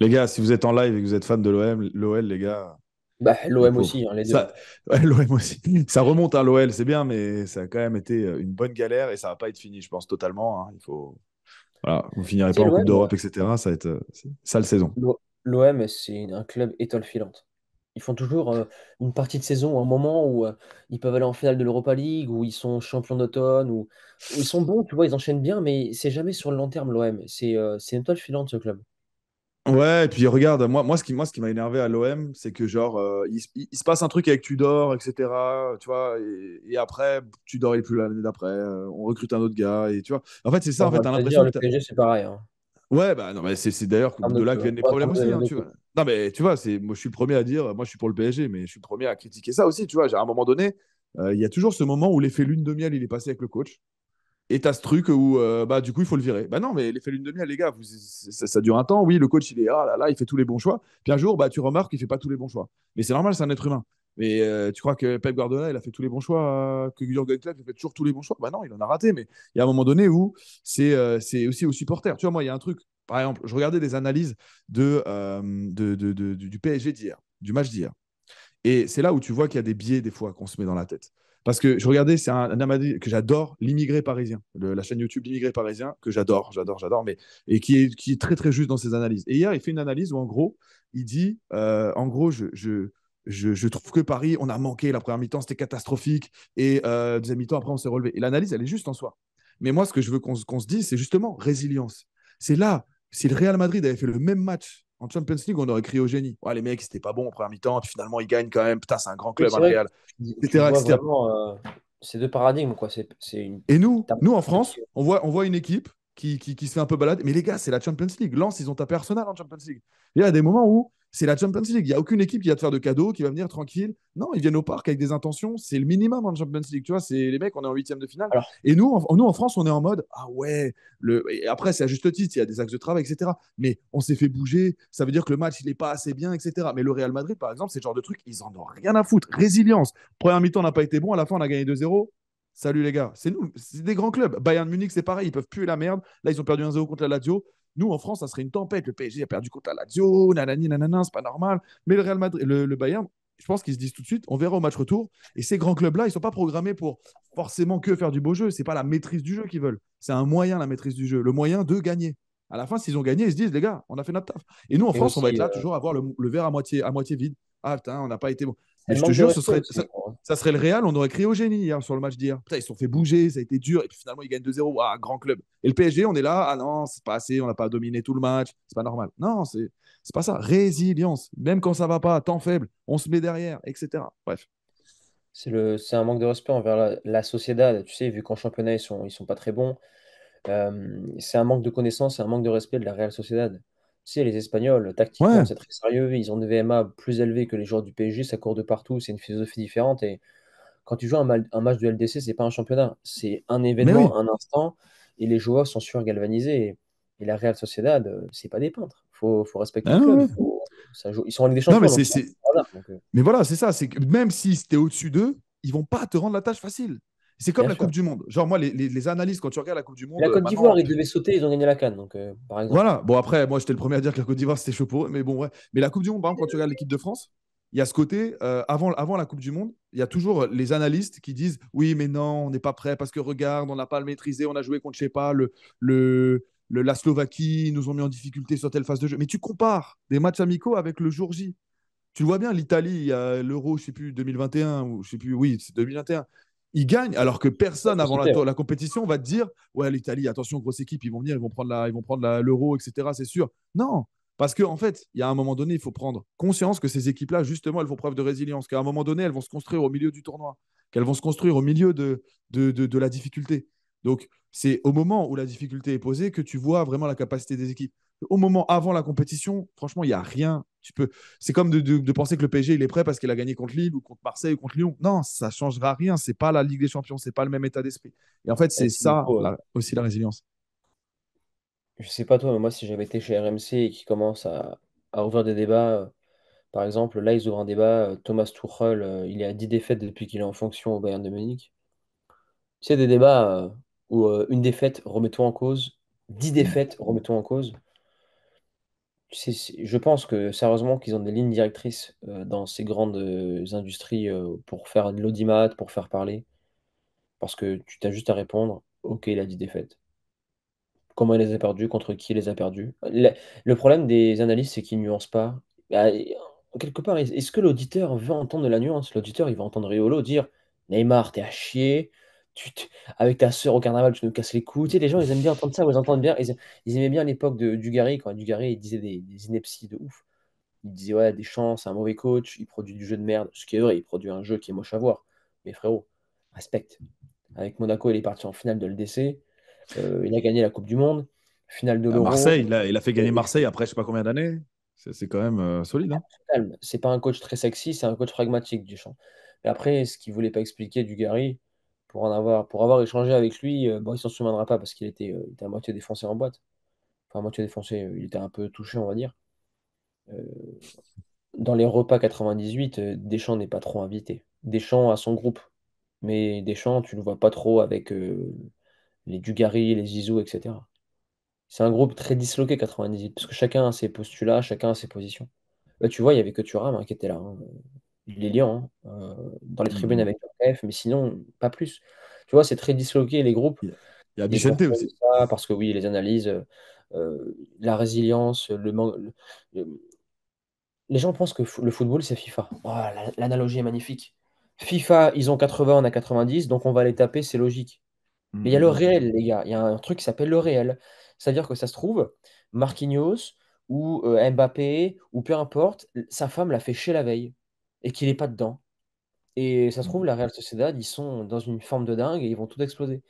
Les gars, si vous êtes en live et que vous êtes fan de l'OL, les gars, Bah, le l'OM pauvre. aussi, hein, les deux, hein. Ça, ouais, l'OM aussi. Ça remonte à l'OL, c'est bien, mais ça a quand même été une bonne galère et ça va pas être fini, je pense, totalement, hein. Il faut, voilà, vous finirez Tu pas sais, en Coupe l'OM, d'Europe, etc. Ça va être sale saison. l'OM, c'est un club étoile filante. Ils font toujours une partie de saison, un moment où ils peuvent aller en finale de l'Europa League, où ils sont champions d'automne, où ils sont bons, tu vois, ils enchaînent bien, mais c'est jamais sur le long terme, l'OM. C'est une étoile filante, ce club. Ouais, et puis regarde, moi, ce qui m'a énervé à l'OM, c'est que genre, il se passe un truc avec Tudor, etc. Tu vois, et après, Tudor il est plus là l'année d'après, on recrute un autre gars, et tu vois. En fait, c'est ça, Bon, en j'ai fait, envie t'as de te dire, l'impression que le PSG, c'est pareil, hein. Ouais, bah non, mais c'est d'ailleurs En termes de de là que club, hein. viennent les Pas en problèmes termes aussi, hein, de tu club. vois. Non, mais tu vois, moi, je suis le premier à dire, moi, je suis pour le PSG, mais je suis le premier à critiquer ça aussi, tu vois. À un moment donné, il y a toujours ce moment où l'effet lune de miel, il est passé avec le coach. Et t'as ce truc où, bah, du coup, il faut le virer. Bah non, mais l'effet lune de miel, les gars, ça dure un temps. Oui, le coach, il est, ah là là, il fait tous les bons choix. Puis un jour, bah, tu remarques qu'il fait pas tous les bons choix. Mais c'est normal, c'est un être humain. Mais tu crois que Pep Guardiola, il a fait tous les bons choix, que Jurgen Klopp, il a fait toujours tous les bons choix? Bah non, il en a raté. Mais il y a un moment donné où c'est aussi aux supporters. Tu vois, moi, il y a un truc. Par exemple, je regardais des analyses du PSG d'hier, du match d'hier. Et c'est là où tu vois qu'il y a des biais des fois qu'on se met dans la tête. Parce que je regardais, c'est un Amadi que j'adore, l'immigré parisien, la chaîne YouTube l'immigré parisien, que j'adore, mais et qui est très très juste dans ses analyses. Et hier, il fait une analyse où en gros, il dit, en gros, je trouve que Paris, on a manqué la première mi-temps, c'était catastrophique, et deuxième mi-temps après, on s'est relevé. Et l'analyse, elle est juste en soi. Mais moi, ce que je veux qu'on se dise, c'est justement résilience. C'est là, si le Real Madrid avait fait le même match en Champions League, on aurait crié au génie. Ouais, les mecs, c'était pas bon en première mi-temps, puis finalement, ils gagnent quand même. Putain, c'est un grand Oui, club, hein, c'est le vrai que Real, tu etc., vois etc. vraiment ces deux paradigmes, quoi. C'est une Et nous, t'as nous en France, perspective. on voit une équipe qui se fait un peu balade. Mais les gars, c'est la Champions League. Lens, ils ont tapé Arsenal en Champions League. Il y a des moments où c'est la Champions League. Il n'y a aucune équipe qui va te faire de cadeaux, qui va venir tranquille. Non, ils viennent au parc avec des intentions. C'est le minimum en Champions League. Tu vois, c'est les mecs, on est en huitième de finale. Alors, Et nous, en France, on est en mode, ah ouais. Et après, c'est à juste titre, il y a des axes de travail, etc. Mais on s'est fait bouger. Ça veut dire que le match, il n'est pas assez bien, etc. Mais le Real Madrid, par exemple, c'est le genre de truc, ils en ont rien à foutre. Résilience. Première mi-temps n'a pas été bon. À la fin, on a gagné 2-0. Salut les gars, c'est nous, c'est des grands clubs. Bayern Munich, c'est pareil, ils peuvent puer la merde. Là, ils ont perdu 1-0 contre la Lazio. Nous, en France, ça serait une tempête. Le PSG a perdu contre la Lazio, nanani, nanana, c'est pas normal. Mais le Real Madrid, le Bayern, je pense qu'ils se disent tout de suite, on verra au match retour. Et ces grands clubs-là, ils sont pas programmés pour forcément que faire du beau jeu. C'est pas la maîtrise du jeu qu'ils veulent. C'est un moyen, la maîtrise du jeu, le moyen de gagner. À la fin, s'ils ont gagné, ils se disent, les gars, on a fait notre taf. Et nous, en et France, on va être aussi, là toujours à voir le verre à moitié vide. Ah putain, on n'a pas été bon. c'est Mais le je te manque de jure, ce respect serait, aussi, ça, je crois, hein. ça serait le Real, on aurait crié au génie hier sur le match d'hier. Putain, ils se sont fait bouger, ça a été dur, et puis finalement ils gagnent 2-0. Ah, grand club. Et le PSG, on est là, ah non, c'est pas assez, on n'a pas dominé tout le match, c'est pas normal. Non, c'est pas ça. Résilience. Même quand ça va pas, temps faible, on se met derrière, etc. Bref. C'est un manque de respect envers la Sociedad. Tu sais, vu qu'en championnat, ils sont pas très bons, c'est un manque de connaissance et un manque de respect de la Real Sociedad. Tu sais, les Espagnols, tactiquement, Ouais. c'est très sérieux. Ils ont des VMA plus élevés que les joueurs du PSG, ça court de partout, c'est une philosophie différente. Et quand tu joues un match de LDC, c'est pas un championnat, c'est un Mais événement, oui. un instant, et les joueurs sont surgalvanisés. Et la Real Sociedad, c'est pas des peintres. Faut respecter Ah, le ouais, club. ouais. Ils sont en Ligue des Non, mais Champions, donc c'est un hasard. Donc, mais voilà, c'est ça. C'est que même si c'était au-dessus d'eux, ils vont pas te rendre la tâche facile. C'est comme bien la Coupe sûr. du Monde. Genre, moi, les analyses, quand tu regardes la Coupe du La Monde, Côte d'Ivoire, maintenant, ils devaient sauter, ils ont gagné la CAN, donc par exemple. voilà. Bon, après, moi, j'étais le premier à dire que la Côte d'Ivoire, c'était chaud pour eux. Mais bon, ouais. Mais la Coupe du Monde, par exemple, quand tu regardes l'équipe de France, il y a ce côté, avant la Coupe du Monde, il y a toujours les analystes qui disent oui, mais non, on n'est pas prêt parce que regarde, on n'a pas le maîtrisé, on a joué contre, je sais pas, la Slovaquie, ils nous ont mis en difficulté sur telle phase de jeu. Mais tu compares des matchs amicaux avec le jour J. Tu le vois bien, l'Italie, il y a l'Euro, je sais plus, 2021, ou je sais plus, oui, c'est 2021. Ils gagnent, alors que Ils personne faut avant sauter, ouais. la compétition va te dire ouais, l'Italie, attention, grosse équipe, ils vont venir, ils vont prendre l'Euro, etc. C'est sûr. Non, parce qu'en fait, il y a un moment donné, il faut prendre conscience que ces équipes-là, justement, elles font preuve de résilience, qu'à un moment donné, elles vont se construire au milieu du tournoi, qu'elles vont se construire au milieu de la difficulté. Donc, c'est au moment où la difficulté est posée que tu vois vraiment la capacité des équipes. Au moment avant la compétition, franchement, il n'y a rien. C'est comme de penser que le PSG il est prêt parce qu'il a gagné contre Lille ou contre Marseille ou contre Lyon. Non, ça changera rien. C'est pas la Ligue des Champions, c'est pas le même état d'esprit. Et en fait, Et c'est puis, ça Nico, aussi la résilience. je sais pas toi, mais moi, si j'avais été chez RMC et qu'ils commencent à ouvrir des débats, par exemple, là, ils ouvrent un débat, Thomas Tuchel, il est à 10 défaites depuis qu'il est en fonction au Bayern de Munich. Tu sais, des débats où une défaite, remettons en cause, 10 Mm. défaites, remettons en cause. Tu sais, je pense que sérieusement qu'ils ont des lignes directrices dans ces grandes industries pour faire de l'audimat, pour faire parler, parce que tu t'as juste à répondre, ok, il a 10 défaites. Comment il les a perdus, contre qui il les a perdus. Le problème des analystes, c'est qu'ils ne nuancent pas. Bah, quelque part, est-ce que l'auditeur veut entendre de la nuance? L'auditeur, il va entendre Riolo dire Neymar, t'es à chier, avec ta sœur au carnaval, tu nous casses les couilles. Tu sais, les gens, ils aiment bien entendre ça, ou ils entendent bien. Ils aimaient bien l'époque de Dugarry, quand Dugarry il disait des inepties de ouf. Il disait ouais, Deschamps, c'est un mauvais coach, il produit du jeu de merde. Ce qui est vrai, il produit un jeu qui est moche à voir. Mais frérot, respecte. Avec Monaco, il est parti en finale de l'LDC. Il a gagné la Coupe du Monde, finale de À l'Euro. Marseille, il a fait gagner Marseille après je sais pas combien d'années. C'est quand même solide. Hein. Calme. C'est pas un coach très sexy, c'est un coach pragmatique, Deschamps. Et après, ce qu'il voulait pas expliquer du Gary, pour avoir échangé avec lui, bon, il s'en souviendra pas parce qu'il était à moitié défoncé en boîte. Enfin, à moitié défoncé, il était un peu touché, on va dire. Euh, dans les repas 98, Deschamps n'est pas trop invité. Deschamps a son groupe, mais Deschamps, tu le vois pas trop avec les Dugarry, les Zizou, etc. C'est un groupe très disloqué 98, parce que chacun a ses postulats, chacun a ses positions. Là, tu vois, il y avait que Thuram hein, qui était là, hein. Les lions, hein, dans les tribunes Mm. avec le F, mais sinon, pas plus. Tu vois, c'est très disloqué, les groupes. Il y a Et Vicente pourquoi je dis aussi. ça? Parce que oui, les analyses, la résilience, le- les gens pensent que le football, c'est FIFA. Oh, l'analogie est magnifique. FIFA, ils ont 80, on a 90, donc on va les taper, c'est logique. Mm, Mais il y a le mm, mm. réel, les gars. Il y a un truc qui s'appelle le réel. C'est-à-dire que ça se trouve, Marquinhos ou Mbappé ou peu importe, sa femme l'a fait chier la veille et qu'il n'est pas dedans. Et ça se trouve, De la Real Sociedad, ils sont dans une forme de dingue et ils vont tout exploser.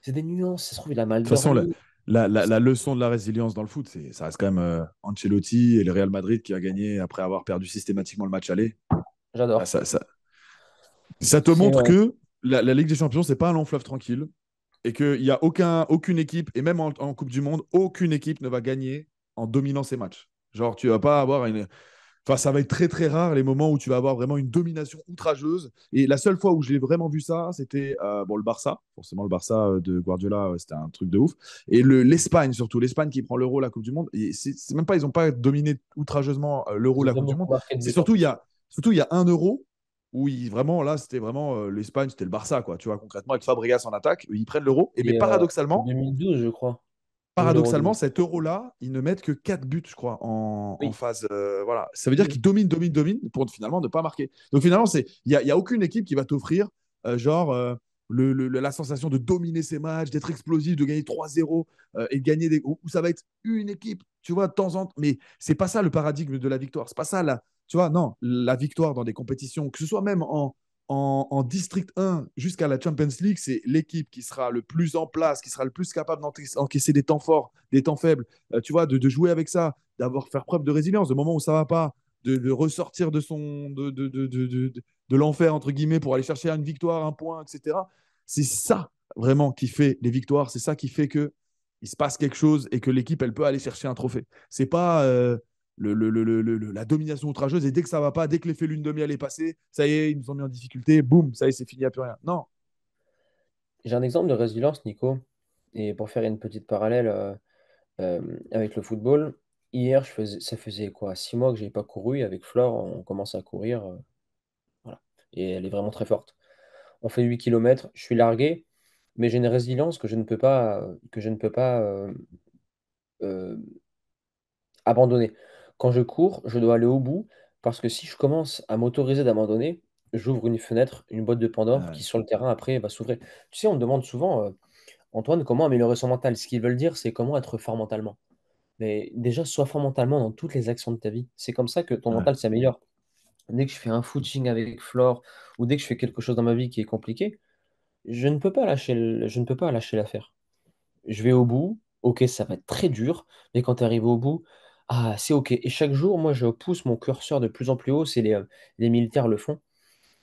C'est des nuances. Ça se trouve, il a mal toute façon, dormi. la leçon de la résilience dans le foot, ça reste quand même Ancelotti et le Real Madrid qui a gagné après avoir perdu systématiquement le match aller. Ah, J'adore. ça te C'est montre vrai. que la Ligue des Champions, c'est pas un long fleuve tranquille et qu'il n'y a aucune équipe, et même en Coupe du Monde, aucune équipe ne va gagner en dominant ses matchs. Genre, tu vas pas avoir une. Enfin, ça va être très très rare les moments où tu vas avoir vraiment une domination outrageuse. Et la seule fois où j'ai vraiment vu ça, c'était bon, le Barça. Forcément, le Barça de Guardiola, c'était un truc de ouf. Et l'Espagne surtout. L'Espagne qui prend l'Euro, la Coupe du Monde. Et c'est même pas, ils n'ont pas dominé outrageusement l'Euro, Ils ont la pas Coupe du beaucoup Monde. marqué de C'est buts en plus. surtout, il y a un Euro où vraiment, là, c'était vraiment l'Espagne, c'était le Barça, quoi. Tu vois, concrètement, avec Fabregas en attaque, ils prennent l'Euro. Et mais Et en paradoxalement, 2012, je crois. Ou l'Euro paradoxalement, 2000. cet euro-là, ils ne mettent que 4 buts, je crois, en Oui. phase. Voilà. Ça veut dire Oui. qu'ils dominent pour finalement ne pas marquer. Donc finalement, y a aucune équipe qui va t'offrir genre la sensation de dominer ses matchs, d'être explosif, de gagner 3-0 et de gagner où ça va être une équipe, tu vois, de temps en temps. Mais c'est pas ça le paradigme de la victoire. C'est pas ça tu vois, non, la victoire dans des compétitions, que ce soit même en District 1 jusqu'à la Champions League, c'est l'équipe qui sera le plus en place, qui sera le plus capable d'encaisser des temps forts, des temps faibles, tu vois, de jouer avec ça, d'avoir faire preuve de résilience, de moments où ça va pas, de ressortir de l'enfer, entre guillemets, pour aller chercher une victoire, un point, etc. C'est ça vraiment qui fait les victoires, c'est ça qui fait que il se passe quelque chose et que l'équipe, elle peut aller chercher un trophée. C'est pas la domination outrageuse et dès que ça va pas, dès que l'effet lune de miel est passé, ça y est, ils nous ont mis en difficulté, boum, ça y est, c'est fini, il n'y a plus rien. Non. J'ai un exemple de résilience, Nico. Et pour faire une petite parallèle avec le football, hier, ça faisait quoi, 6 mois que j'ai pas couru. Et avec Flore, on commence à courir. Voilà. Et elle est vraiment très forte. On fait 8 kilomètres. Je suis largué, mais j'ai une résilience que je ne peux pas euh, abandonner. Quand je cours, je dois aller au bout parce que si je commence à m'autoriser d'abandonner, j'ouvre une fenêtre, une boîte de Pandore qui, Ouais, sur le terrain, après, va s'ouvrir. Tu sais, on me demande souvent, Antoine, comment améliorer son mental? Ce qu'ils veulent dire, c'est comment être fort mentalement. Mais déjà, sois fort mentalement dans toutes les actions de ta vie. C'est comme ça que ton ouais. mental s'améliore. Dès que je fais un footing avec Flore ou dès que je fais quelque chose dans ma vie qui est compliqué, je ne peux pas lâcher l'affaire. Je vais au bout. Ok, ça va être très dur, mais quand tu arrives au bout, Ah, c'est OK. Et chaque jour, moi, je pousse mon curseur de plus en plus haut. Les militaires le font.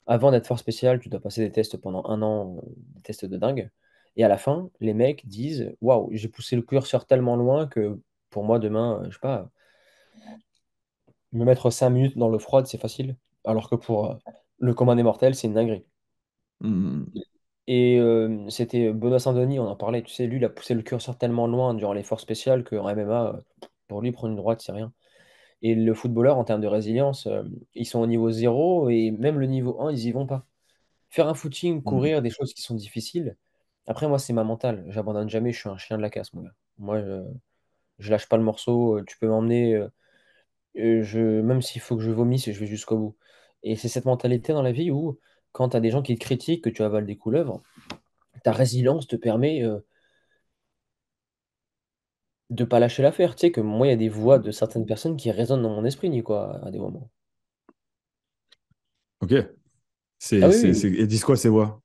Avant d'être force spéciale, tu dois passer des tests pendant un an, des tests de dingue. Et à la fin, les mecs disent, waouh, j'ai poussé le curseur tellement loin que pour moi, demain, je sais pas, me mettre 5 minutes dans l'eau froide, c'est facile. Alors que pour le commun des mortels, c'est une dinguerie. Hmm. Et c'était Benoît Saint-Denis, on en parlait. Tu sais, lui, il a poussé le curseur tellement loin durant les forces spéciales qu'en MMA, pour lui, prendre une droite, c'est rien. Et le footballeur, en termes de résilience, ils sont au niveau zéro et même le niveau 1, ils y vont pas. Faire un footing, Hmm. courir, des choses qui sont difficiles. Après, moi, c'est ma mentale. J'abandonne jamais, je suis un chien de la casse, mon gars. Moi, je lâche pas le morceau. Tu peux m'emmener, même s'il faut que je vomisse, je vais jusqu'au bout. Et c'est cette mentalité dans la vie où, quand tu as des gens qui te critiquent, que tu avales des couleuvres, ta résilience te permet de pas lâcher l'affaire. Tu sais que moi, il y a des voix de certaines personnes qui résonnent dans mon esprit, quoi, à des moments. Ok. Ah oui, oui, Et dis quoi ces voix?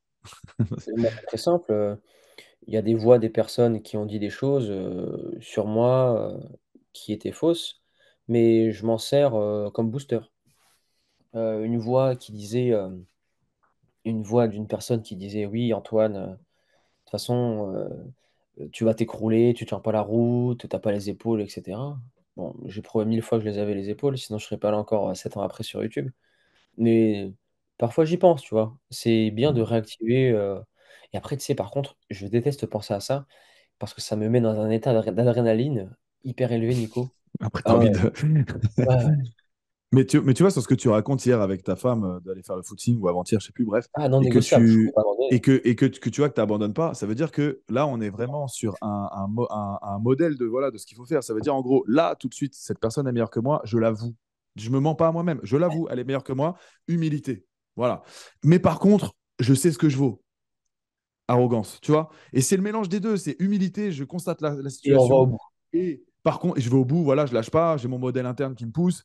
moi, c'est très simple. Il y a des voix des personnes qui ont dit des choses sur moi qui étaient fausses, mais je m'en sers comme booster. Une voix qui disait, une voix d'une personne qui disait, oui, Antoine, de toute façon, tu vas t'écrouler, tu tiens pas la route, t'as pas les épaules, etc. Bon, j'ai prouvé 1000 fois que je les avais les épaules, sinon je serais pas là encore 7 ans après sur YouTube. Mais parfois j'y pense, tu vois. C'est bien de réactiver. Et après, tu sais, par contre, je déteste penser à ça parce que ça me met dans un état d'adrénaline hyper élevé, Nico. Après, t'as Ah envie ouais, de. ouais, ouais. Mais tu vois, sur ce que tu racontes hier avec ta femme, d'aller faire le footing ou avant-hier, je sais plus, bref, Ah, non et que négociable, je ne peux tu pas abandonner. que tu vois que tu n'abandonnes pas, ça veut dire que là, on est vraiment sur un modèle de, voilà, de ce qu'il faut faire. Ça veut dire, en gros, là, tout de suite, cette personne est meilleure que moi, je l'avoue. Je me mens pas à moi-même, je l'avoue, elle est meilleure que moi. Humilité. Voilà. Mais par contre, je sais ce que je vaux. Arrogance, tu vois. Et c'est le mélange des deux, c'est humilité, je constate la Et on va au situation. bout. Et par contre, je vais au bout, voilà, je lâche pas, j'ai mon modèle interne qui me pousse,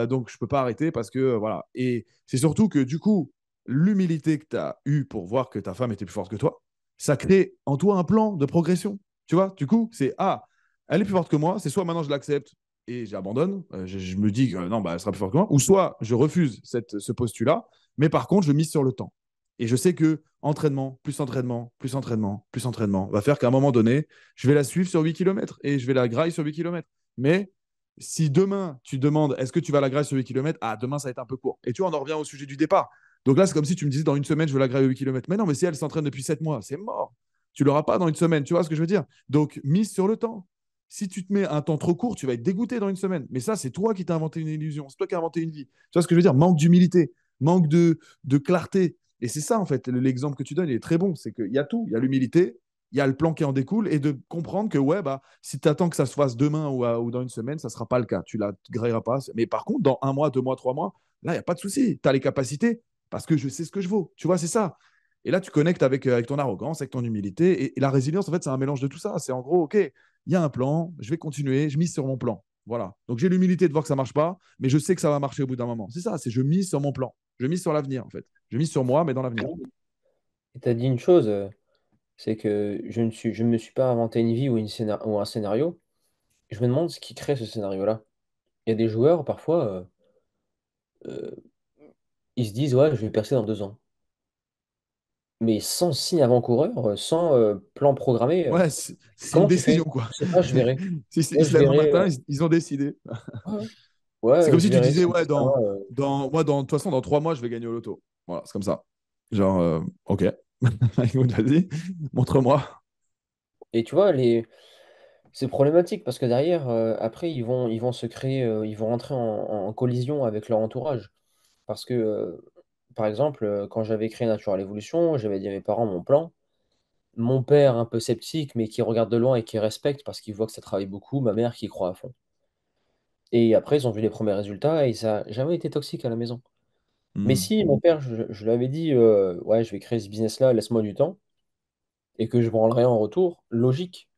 donc je peux pas arrêter parce que, voilà. Et c'est surtout que du coup, l'humilité que tu as eue pour voir que ta femme était plus forte que toi, ça crée en toi un plan de progression. Tu vois, du coup, c'est, ah, elle est plus forte que moi, c'est soit maintenant je l'accepte et j'abandonne, je me dis que non, bah, elle sera plus forte que moi, ou soit je refuse ce postulat, mais par contre, je mise sur le temps. Et je sais que entraînement, plus entraînement, plus entraînement, plus entraînement va faire qu'à un moment donné, je vais la suivre sur 8 kilomètres et je vais la graille sur 8 kilomètres. Mais si demain, tu demandes est-ce que tu vas la graille sur 8 kilomètres, ah, demain, ça va être un peu court. Et tu vois, on en revient au sujet du départ. Donc là, c'est comme si tu me disais dans une semaine, je veux la graille aux 8 kilomètres. Mais non, mais si elle s'entraîne depuis 7 mois, c'est mort. Tu l'auras pas dans une semaine. Tu vois ce que je veux dire? Donc, mise sur le temps. Si tu te mets un temps trop court, tu vas être dégoûté dans une semaine. Mais ça, c'est toi qui t'as inventé une illusion. C'est toi qui as inventé une vie. Tu vois ce que je veux dire? Manque d'humilité, manque de clarté. Et c'est ça, en fait, l'exemple que tu donnes, il est très bon. C'est qu'il y a tout. Il y a l'humilité, il y a le plan qui en découle, et de comprendre que, ouais, bah, si tu attends que ça se fasse demain ou dans une semaine, ça ne sera pas le cas. Tu ne la grailleras pas. Mais par contre, dans un mois, 2 mois, 3 mois, là, il n'y a pas de souci. Tu as les capacités parce que je sais ce que je vaux. Tu vois, c'est ça. Et là, tu connectes avec ton arrogance, avec ton humilité. Et la résilience, en fait, c'est un mélange de tout ça. C'est en gros, OK, il y a un plan, je vais continuer, je mise sur mon plan. Voilà. Donc j'ai l'humilité de voir que ça marche pas, mais je sais que ça va marcher au bout d'un moment. C'est ça, c'est je mise sur mon plan. Je mise sur l'avenir, en fait. Je mise sur moi, mais dans l'avenir. Et tu as dit une chose, c'est que je ne me suis pas inventé une vie ou un scénario. Je me demande ce qui crée ce scénario-là. Il y a des joueurs, parfois, euh, ils se disent, ouais, je vais percer dans 2 ans. Mais sans signe avant-coureur, sans plan programmé, Ouais, c'est une comment tu décision, fais? quoi. Je sais pas, je verrai. Ils Ouais, se je lèvent un verrai. matin, ils ont décidé. Ouais, ouais. C'est Ouais, comme si je tu verrai disais, si ouais, ça va. de toute façon, dans 3 mois, je vais gagner au loto. Voilà, c'est comme ça. Genre, ok, écoute, vas-y, montre-moi. Et tu vois, c'est problématique parce que derrière, après, ils vont se créer, ils vont rentrer en collision avec leur entourage. Parce que, par exemple, quand j'avais créé Natural Evolution, j'avais dit à mes parents mon plan. Mon père, un peu sceptique, mais qui regarde de loin et qui respecte parce qu'il voit que ça travaille beaucoup. Ma mère qui croit à fond. Et après, ils ont vu les premiers résultats et ça n'a jamais été toxique à la maison. Mais Hmm. si mon père, je lui avais dit, ouais, je vais créer ce business-là, laisse-moi du temps, et que je branlerai en retour, logique,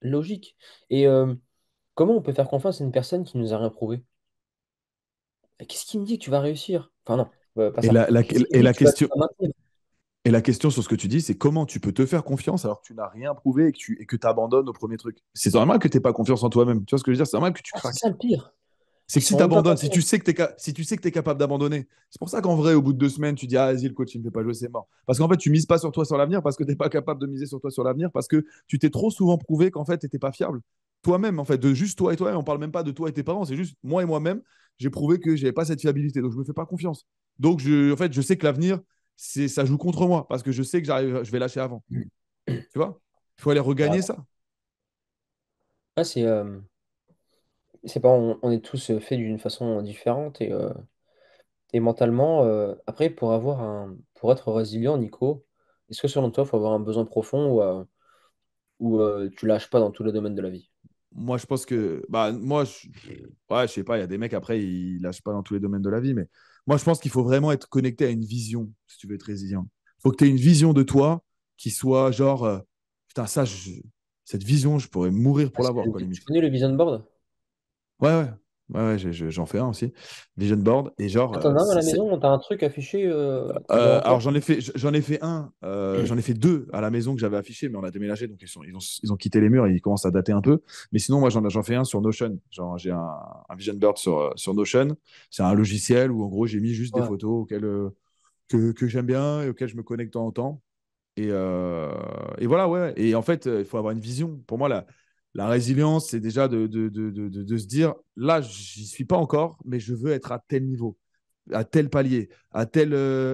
logique. Et comment on peut faire confiance à une personne qui nous a rien prouvé? Qu'est-ce qui me dit que tu vas réussir? Enfin non, pas Et ça. Qu'est-ce qui me et dit la que tu question, vas maintenir? Et la question sur ce que tu dis, c'est comment tu peux te faire confiance alors que tu n'as rien prouvé et que tu abandonnes au premier truc. C'est normal que tu n'aies pas confiance en toi-même. Tu vois ce que je veux dire? C'est normal que tu Ah, c'est craques. ça le pire. C'est Ils que si sont tu même pas abandonnes, si confiants. tu sais que tu es capable d'abandonner, c'est pour ça qu'en vrai, au bout de 2 semaines, tu dis, ah, vas-y, le coach, il ne me fait pas jouer, c'est mort. Parce qu'en fait, tu mises pas sur toi sur l'avenir parce que tu n'es pas capable de miser sur toi sur l'avenir parce que tu t'es trop souvent prouvé qu'en fait, tu n'étais pas fiable. Toi-même, en fait, de juste toi et toi-même, on parle même pas de toi et tes parents, c'est juste moi et moi-même, j'ai prouvé que j'avais pas cette fiabilité, donc je me fais pas confiance. Donc, en fait, je sais que l'avenir, ça joue contre moi parce que je sais que je vais lâcher avant. Tu vois? Il faut aller regagner Carrément. ça. Ah, c'est pas, on est tous faits d'une façon différente et mentalement, après, pour être résilient, Nico, est-ce que selon toi, il faut avoir un besoin profond ou tu lâches pas dans tous les domaines de la vie? Moi, je pense que, bah, ouais, je sais pas, il y a des mecs après, ils lâchent pas dans tous les domaines de la vie, mais moi, je pense qu'il faut vraiment être connecté à une vision si tu veux être résilient. Il faut que tu aies une vision de toi qui soit genre, putain, cette vision, je pourrais mourir pour Parce que l'avoir, quoi, tu limite. connais le vision board? Ouais, ouais, ouais, ouais, j'en fais un aussi, Vision Board, et genre, Ah, t'en as un à la maison, t'as un truc affiché devant Alors toi? j'en ai fait un, j'en ai fait deux à la maison que j'avais affiché, mais on a déménagé, donc ils ont quitté les murs et ils commencent à dater un peu. Mais sinon, moi j'en fais un sur Notion. Genre j'ai un Vision Board sur Notion. C'est un logiciel où en gros j'ai mis juste des Ouais. photos que j'aime bien et auxquelles je me connecte de temps en temps. Et voilà, ouais. Et en fait, il faut avoir une vision. Pour moi, la résilience, c'est déjà de se dire, là, j'y suis pas encore, mais je veux être à tel niveau, à tel palier, à tel...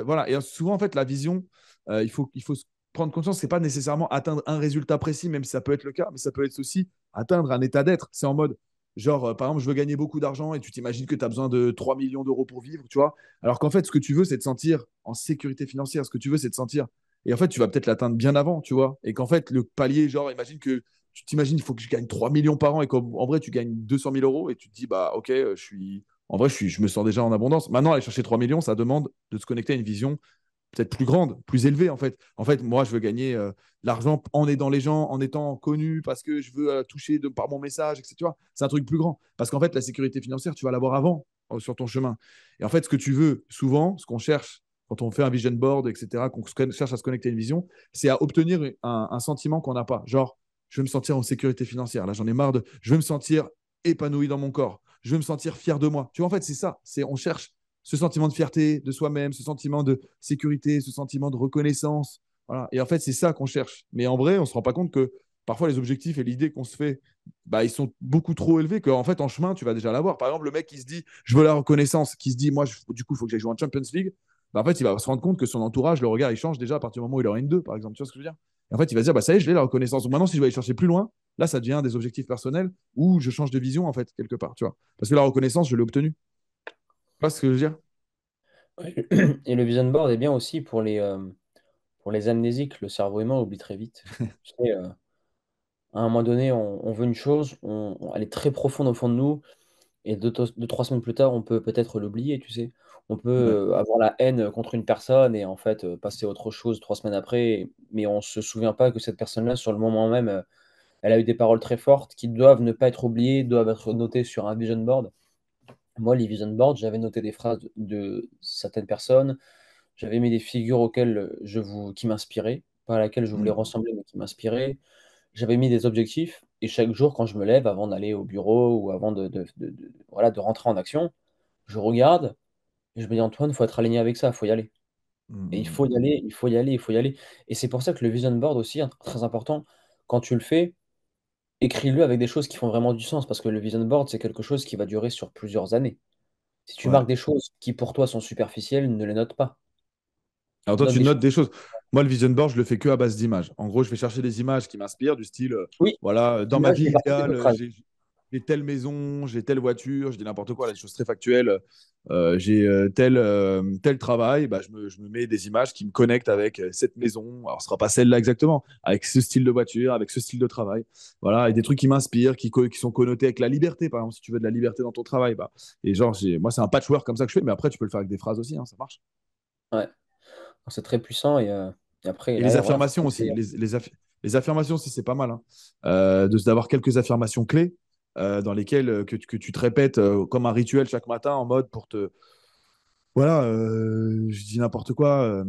voilà. Et souvent, en fait, la vision, il faut se prendre conscience, c'est pas nécessairement atteindre un résultat précis, même si ça peut être le cas, mais ça peut être aussi atteindre un état d'être. C'est en mode, genre, par exemple, je veux gagner beaucoup d'argent et tu t'imagines que tu as besoin de 3 millions d'euros pour vivre, tu vois. Alors qu'en fait, ce que tu veux, c'est te sentir en sécurité financière. Ce que tu veux, c'est te sentir et en fait, tu vas peut-être l'atteindre bien avant, tu vois. Et qu'en fait, le palier, genre, imagine que tu t'imagines, il faut que je gagne 3 millions par an et qu'en vrai, tu gagnes 200 000 euros et tu te dis, bah, ok, en vrai, je me sens déjà en abondance. Maintenant, aller chercher 3 millions, ça demande de se connecter à une vision peut-être plus grande, plus élevée, en fait. En fait, moi, je veux gagner l'argent en aidant les gens, en étant connu, parce que je veux toucher par mon message, etc. C'est un truc plus grand. Parce qu'en fait, la sécurité financière, tu vas l'avoir avant, sur ton chemin. Et en fait, ce que tu veux, souvent, ce qu'on cherche quand on fait un vision board, etc., qu'on cherche à se connecter à une vision, c'est à obtenir un sentiment qu'on n'a pas. Genre, je veux me sentir en sécurité financière. Là, j'en ai marre de. Je veux me sentir épanoui dans mon corps. Je veux me sentir fier de moi. Tu vois, en fait, c'est ça. On cherche ce sentiment de fierté de soi-même, ce sentiment de sécurité, ce sentiment de reconnaissance. Voilà. Et en fait, c'est ça qu'on cherche. Mais en vrai, on ne se rend pas compte que parfois les objectifs et l'idée qu'on se fait, bah, ils sont beaucoup trop élevés qu'en fait, en chemin, tu vas déjà l'avoir. Par exemple, le mec qui se dit, je veux la reconnaissance, qui se dit, moi, du coup, il faut que j'aille jouer en Champions League, bah, en fait, il va se rendre compte que son entourage, le regard, il change déjà à partir du moment où il aura une 2, par exemple. Tu vois ce que je veux dire? Et en fait, il va se dire, bah, ça y est, je l'ai la reconnaissance. Donc maintenant, si je vais aller chercher plus loin, là, ça devient des objectifs personnels où je change de vision, en fait, quelque part. Tu vois? Parce que la reconnaissance, je l'ai obtenue. Tu vois ce que je veux dire? Ouais. Et le vision board est bien aussi pour les amnésiques. Le cerveau humain oublie très vite. Tu sais, à un moment donné, on veut une chose, elle est très profonde au fond de nous, et deux, trois semaines plus tard, on peut peut-être l'oublier, tu sais. On peut Ouais. avoir la haine contre une personne et en fait passer à autre chose 3 semaines après, mais on se souvient pas que cette personne-là, sur le moment même, elle a eu des paroles très fortes qui doivent ne pas être oubliées, doivent être notées sur un vision board. Moi, les vision boards, j'avais noté des phrases de certaines personnes, j'avais mis des figures qui m'inspiraient, pas à laquelle je voulais Mm. ressembler, mais qui m'inspiraient. J'avais mis des objectifs et chaque jour, quand je me lève, avant d'aller au bureau ou avant voilà, de rentrer en action, je regarde et je me dis: «Antoine, il faut être aligné avec ça, il faut y aller Mm, et il mm, faut y mm. aller, il faut y aller, il faut y aller» et c'est pour ça que le vision board aussi, hein, très important, quand tu le fais, écris-le avec des choses qui font vraiment du sens parce que le vision board, c'est quelque chose qui va durer sur plusieurs années. Si tu Ouais. marques des choses qui, pour toi, sont superficielles, ne les note pas. Alors toi, Note tu des notes choses. des choses. Moi, le vision board, je le fais que à base d'images. En gros, je vais chercher des images qui m'inspirent, du style, Oui, voilà, dans ma l'image vie fait partie de tes idéale, phrases. j'ai telle maison, j'ai telle voiture, je dis n'importe quoi, là, des choses très factuelles. J'ai tel travail, bah, je me mets des images qui me connectent avec cette maison. Alors, ce sera pas celle-là exactement, avec ce style de voiture, avec ce style de travail. Voilà, et des trucs qui m'inspirent, qui sont connotés avec la liberté, par exemple, si tu veux de la liberté dans ton travail. Bah, et genre, moi, c'est un patchwork comme ça que je fais, mais après, tu peux le faire avec des phrases aussi, hein, ça marche. Ouais, c'est très puissant et après Et les derrière, voilà, faut affirmations aussi. passer. Les affirmations aussi, c'est pas mal. Hein. D'avoir quelques affirmations clés dans lesquelles que tu te répètes comme un rituel chaque matin en mode voilà, je dis n'importe quoi.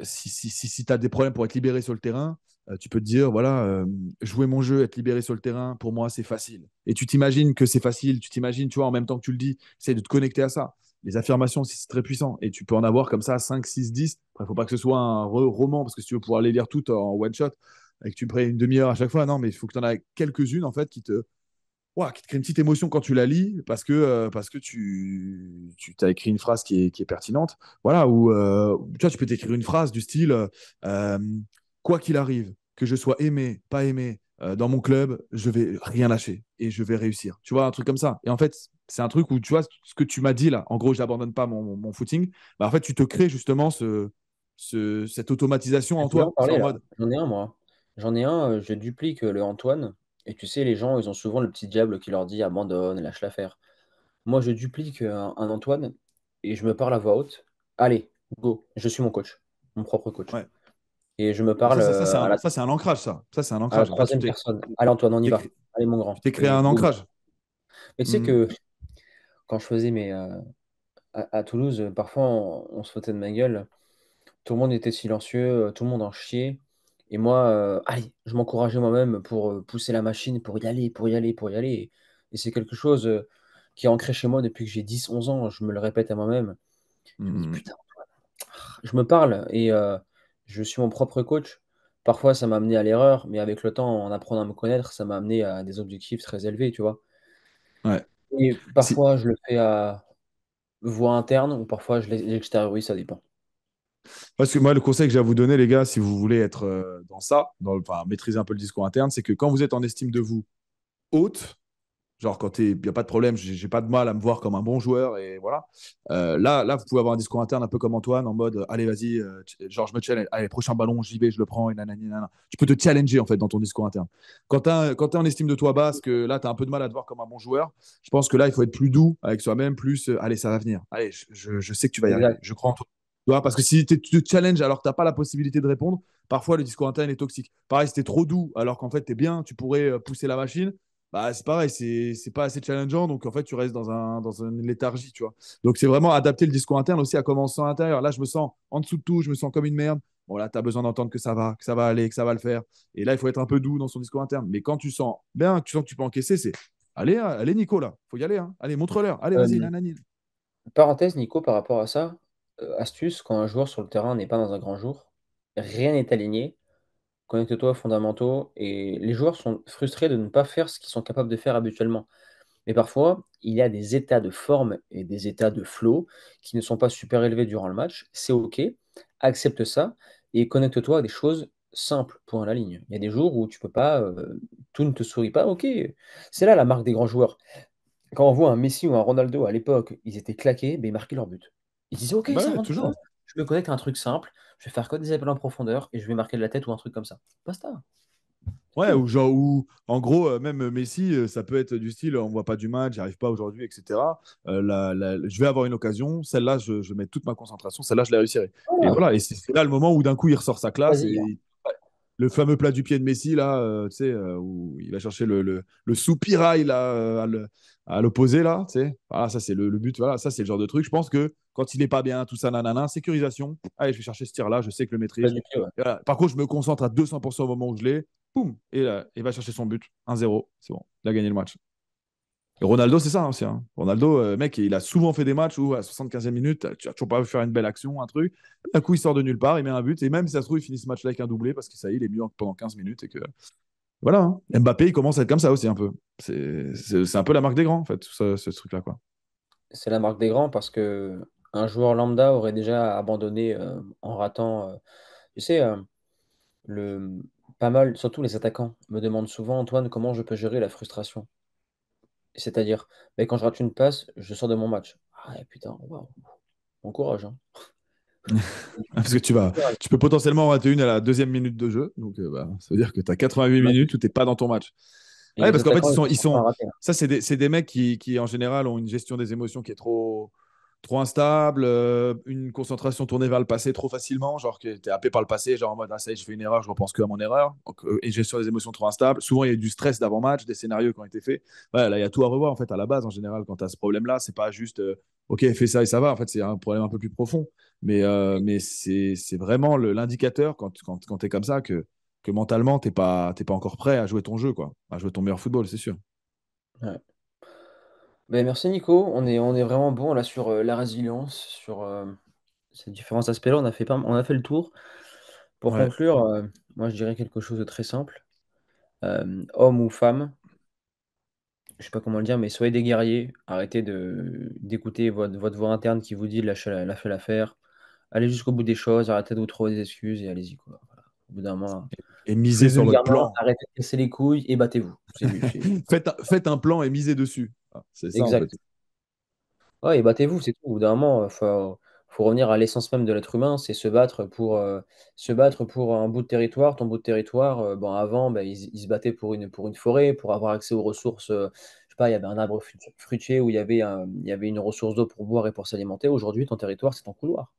Si tu as des problèmes pour être libéré sur le terrain, tu peux te dire, voilà, jouer mon jeu, être libéré sur le terrain, pour moi, c'est facile. Et tu t'imagines que c'est facile, tu t'imagines, tu vois, en même temps que tu le dis, essaye de te connecter à ça. Les affirmations, c'est très puissant. Et tu peux en avoir comme ça 5, 6, 10. Après, il ne faut pas que ce soit un roman, parce que si tu veux pouvoir les lire toutes en one shot, et que tu me prennes une demi-heure à chaque fois, non, mais il faut que tu en aies quelques-unes, en fait, ouah, qui te crée une petite émotion quand tu la lis parce que tu t'as écrit une phrase qui est pertinente. Voilà, ou tu vois, tu peux t'écrire une phrase du style euh, quoi qu'il arrive, que je sois aimé, pas aimé, dans mon club, je vais rien lâcher et je vais réussir. Tu vois, un truc comme ça. Et en fait, c'est un truc où tu vois ce que tu m'as dit là. En gros, j'abandonne pas mon footing. Bah, en fait, tu te crées justement cette automatisation en Tu veux en toi. C'est parler en là? mode J'en ai un, moi. J'en ai un, je duplique le Antoine. Et tu sais, les gens, ils ont souvent le petit diable qui leur dit abandonne, lâche l'affaire. Moi, je duplique un Antoine et je me parle à voix haute. Allez, go, je suis mon coach, mon propre coach. ouais. Et je me Mais parle ça, c'est un ancrage, ça. Ça, c'est un à la ancrage. Là, troisième personne. Allez, Antoine, on y va. Allez, mon tu grand. t'es créé Et un boum. ancrage. Mais tu sais Mhm. que quand je faisais à Toulouse, parfois, on se foutait de ma gueule. Tout le monde était silencieux, tout le monde en chiait. Et moi, allez, je m'encourageais moi-même pour pousser la machine, pour y aller, pour y aller, pour y aller. Et c'est quelque chose qui est ancré chez moi depuis que j'ai 10, 11 ans. Je me le répète à moi-même. Je me dis, Mhm. putain, je me parle et je suis mon propre coach. Parfois, ça m'a amené à l'erreur, mais avec le temps, en apprenant à me connaître, ça m'a amené à des objectifs très élevés, tu vois. Ouais. Et Si, parfois, je le fais à voix interne ou parfois, je l'extériorise, ça dépend. Parce que moi, le conseil que j'ai à vous donner, les gars, si vous voulez être dans ça, enfin, maîtriser un peu le discours interne, c'est que quand vous êtes en estime de vous haute, genre quand il n'y a pas de problème, j'ai pas de mal à me voir comme un bon joueur, et voilà. Là, vous pouvez avoir un discours interne un peu comme Antoine, en mode, allez, vas-y, genre je me challenge, allez, prochain ballon, j'y vais, je le prends, et nanani, nanana. Tu peux te challenger, en fait, dans ton discours interne. Quand tu es en estime de toi basse, que là, tu as un peu de mal à te voir comme un bon joueur, je pense que là, il faut être plus doux avec soi-même, plus, allez, ça va venir. Allez, je sais que tu vas y arriver, Exact. je crois en toi. Tu vois, parce que si tu te challenges alors que tu n'as pas la possibilité de répondre, parfois le discours interne est toxique. Pareil, si tu es trop doux alors qu'en fait tu es bien, tu pourrais pousser la machine, bah, c'est pareil, c'est pas assez challengeant, donc en fait tu restes dans une léthargie, tu vois. Donc c'est vraiment adapter le discours interne aussi à comment on se sent à l'intérieur. Là, je me sens en dessous de tout, je me sens comme une merde. Bon, là, tu as besoin d'entendre que ça va aller, que ça va le faire. Et là, il faut être un peu doux dans son discours interne. Mais quand tu sens bien, que tu sens que tu peux encaisser, c'est allez, allez, Nico, là, faut y aller, hein. Allez, montre-leur, allez, vas-y, Euh, nanani. Parenthèse, Nico, par rapport à ça, astuce, quand un joueur sur le terrain n'est pas dans un grand jour, rien n'est aligné, connecte-toi aux fondamentaux, et les joueurs sont frustrés de ne pas faire ce qu'ils sont capables de faire habituellement. Mais parfois, il y a des états de forme et des états de flow qui ne sont pas super élevés durant le match. C'est OK, accepte ça et connecte-toi à des choses simples, point à la ligne. Il y a des jours où tu peux pas, tout ne te sourit pas, OK. C'est là la marque des grands joueurs. Quand on voit un Messi ou un Ronaldo à l'époque, ils étaient claqués, mais ils marquaient leur but. Ils disaient: «OK, Bah ça ouais, rentre pas, toujours. je me connecte à un truc simple, je vais faire que des appels en profondeur et je vais marquer de la tête ou un truc comme ça». Basta, c'est Ouais, tout. ou genre, ou en gros, même Messi, ça peut être du style, on voit pas du match, j'arrive pas aujourd'hui, etc. Je vais avoir une occasion, celle-là, je mets toute ma concentration, celle-là, je la réussirai. Et Voilà, voilà, et c'est là le moment où d'un coup, il ressort sa classe choisir. et le fameux plat du pied de Messi, là, tu sais, où il va chercher le soupirail là, à l'opposé, là, tu sais. Voilà, ça, c'est le but, voilà, ça, c'est le genre de truc. Je pense que quand il est pas bien, tout ça, nanana, sécurisation, allez, je vais chercher ce tir-là, je sais que le Pas maîtrise. du pied, ouais. Et voilà. Par contre, je me concentre à 200% au moment où je l'ai, boum, et là, il va chercher son but, 1-0, c'est bon, il a gagné le match. Et Ronaldo, c'est ça aussi, hein. Ronaldo, mec, il a souvent fait des matchs où à 75e minute, tu n'as toujours pas vu faire une belle action, un truc. D'un coup, il sort de nulle part, il met un but. Et même si ça se trouve, il finit ce match-là avec un doublé parce que ça y est, il est mieux pendant 15 minutes. Et que voilà, hein. Mbappé, il commence à être comme ça aussi un peu. C'est un peu la marque des grands, en fait, ce truc-là, quoi. C'est la marque des grands parce que un joueur lambda aurait déjà abandonné, en ratant, tu sais, le pas mal, surtout les attaquants me demandent souvent: «Antoine, comment je peux gérer la frustration?» C'est-à-dire, beh, quand je rate une passe, je sors de mon match. Ah ouais, putain, waouh, bon courage, hein. Parce que tu peux potentiellement en rater une à la deuxième minute de jeu. Donc, bah, ça veut dire que tu as 88 Bah, minutes où tu n'es pas dans ton match. et Ouais, les parce qu'en fait, attaquants, ils sont pas à rater, hein. ça, c'est des mecs qui, en général, ont une gestion des émotions qui est trop. trop instable, une concentration tournée vers le passé trop facilement, genre que t'es happé par le passé, genre en mode ah, ça y est, je fais une erreur, je repense que à mon erreur. Donc, et gestion des émotions trop instable. Souvent, il y a du stress d'avant-match, des scénarios qui ont été faits. Ouais, là, il y a tout à revoir en fait à la base en général quand tu as ce problème-là. C'est pas juste ok, fais ça et ça va. En fait, c'est un problème un peu plus profond. Mais c'est vraiment l'indicateur quand tu es comme ça que mentalement, t'es pas encore prêt à jouer ton jeu, quoi, à jouer ton meilleur football, c'est sûr. Ouais. Ben, merci Nico, on est vraiment bon là sur la résilience, sur ces différents aspects-là. On a fait le tour. Pour Ouais. conclure, moi je dirais quelque chose de très simple. Homme ou femme, je sais pas comment le dire, mais soyez des guerriers. Arrêtez d'écouter votre voix interne qui vous dit lâchez l'affaire. Allez jusqu'au bout des choses, arrêtez de vous trouver des excuses et allez-y, quoi. Voilà. Au bout d'un moment, Et miser plus sur votre vulgairement, plan. arrêtez de casser les couilles et battez-vous. C'est mieux. Faites un plan et misez dessus. Ah, c'est ça en fait. Exact. Ouais, et battez-vous, c'est tout. Au bout d'un moment, faut revenir à l'essence même de l'être humain, c'est se battre pour un bout de territoire. Ton bout de territoire, bon, avant, ben, ils se battaient pour une forêt, pour avoir accès aux ressources. Je sais pas, il y avait un arbre fruitier où il y avait une ressource d'eau pour boire et pour s'alimenter. Aujourd'hui, ton territoire, c'est ton couloir.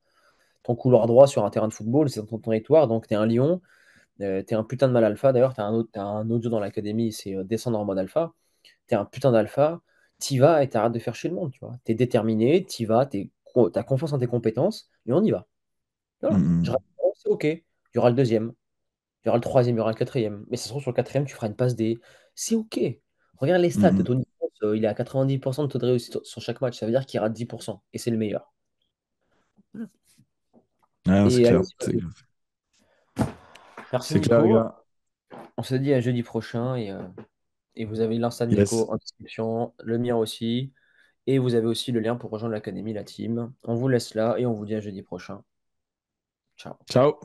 Ton couloir droit sur un terrain de football, c'est ton territoire. Donc, tu es un lion, tu es un putain de mal alpha. D'ailleurs, t'as un audio dans l'académie, c'est descendre en mode alpha. T'es un putain d'alpha, t'y vas et t'arrêtes de faire chier le monde, tu vois. T'es déterminé, t'y vas, t'as confiance en tes compétences et on y va. Voilà. Je Mm, rate le premier, c'est OK. Il y aura le deuxième, il y aura le troisième, il y aura le quatrième. Mais ça se trouve, sur le quatrième, tu feras une passe D. C'est OK. Regarde les mm, stats. mm. Tony Kroos, il est à 90% de taux de réussite sur chaque match. Ça veut dire qu'il rate 10%. Et c'est le meilleur. Ouais, c'est Et clair. allez, merci C'est clair, les Nico. gars. On se dit à jeudi prochain. Et vous avez l'Insta de Yes. Nico en description, le mien aussi. Et vous avez aussi le lien pour rejoindre l'académie, la team. On vous laisse là et on vous dit à jeudi prochain. Ciao. Ciao.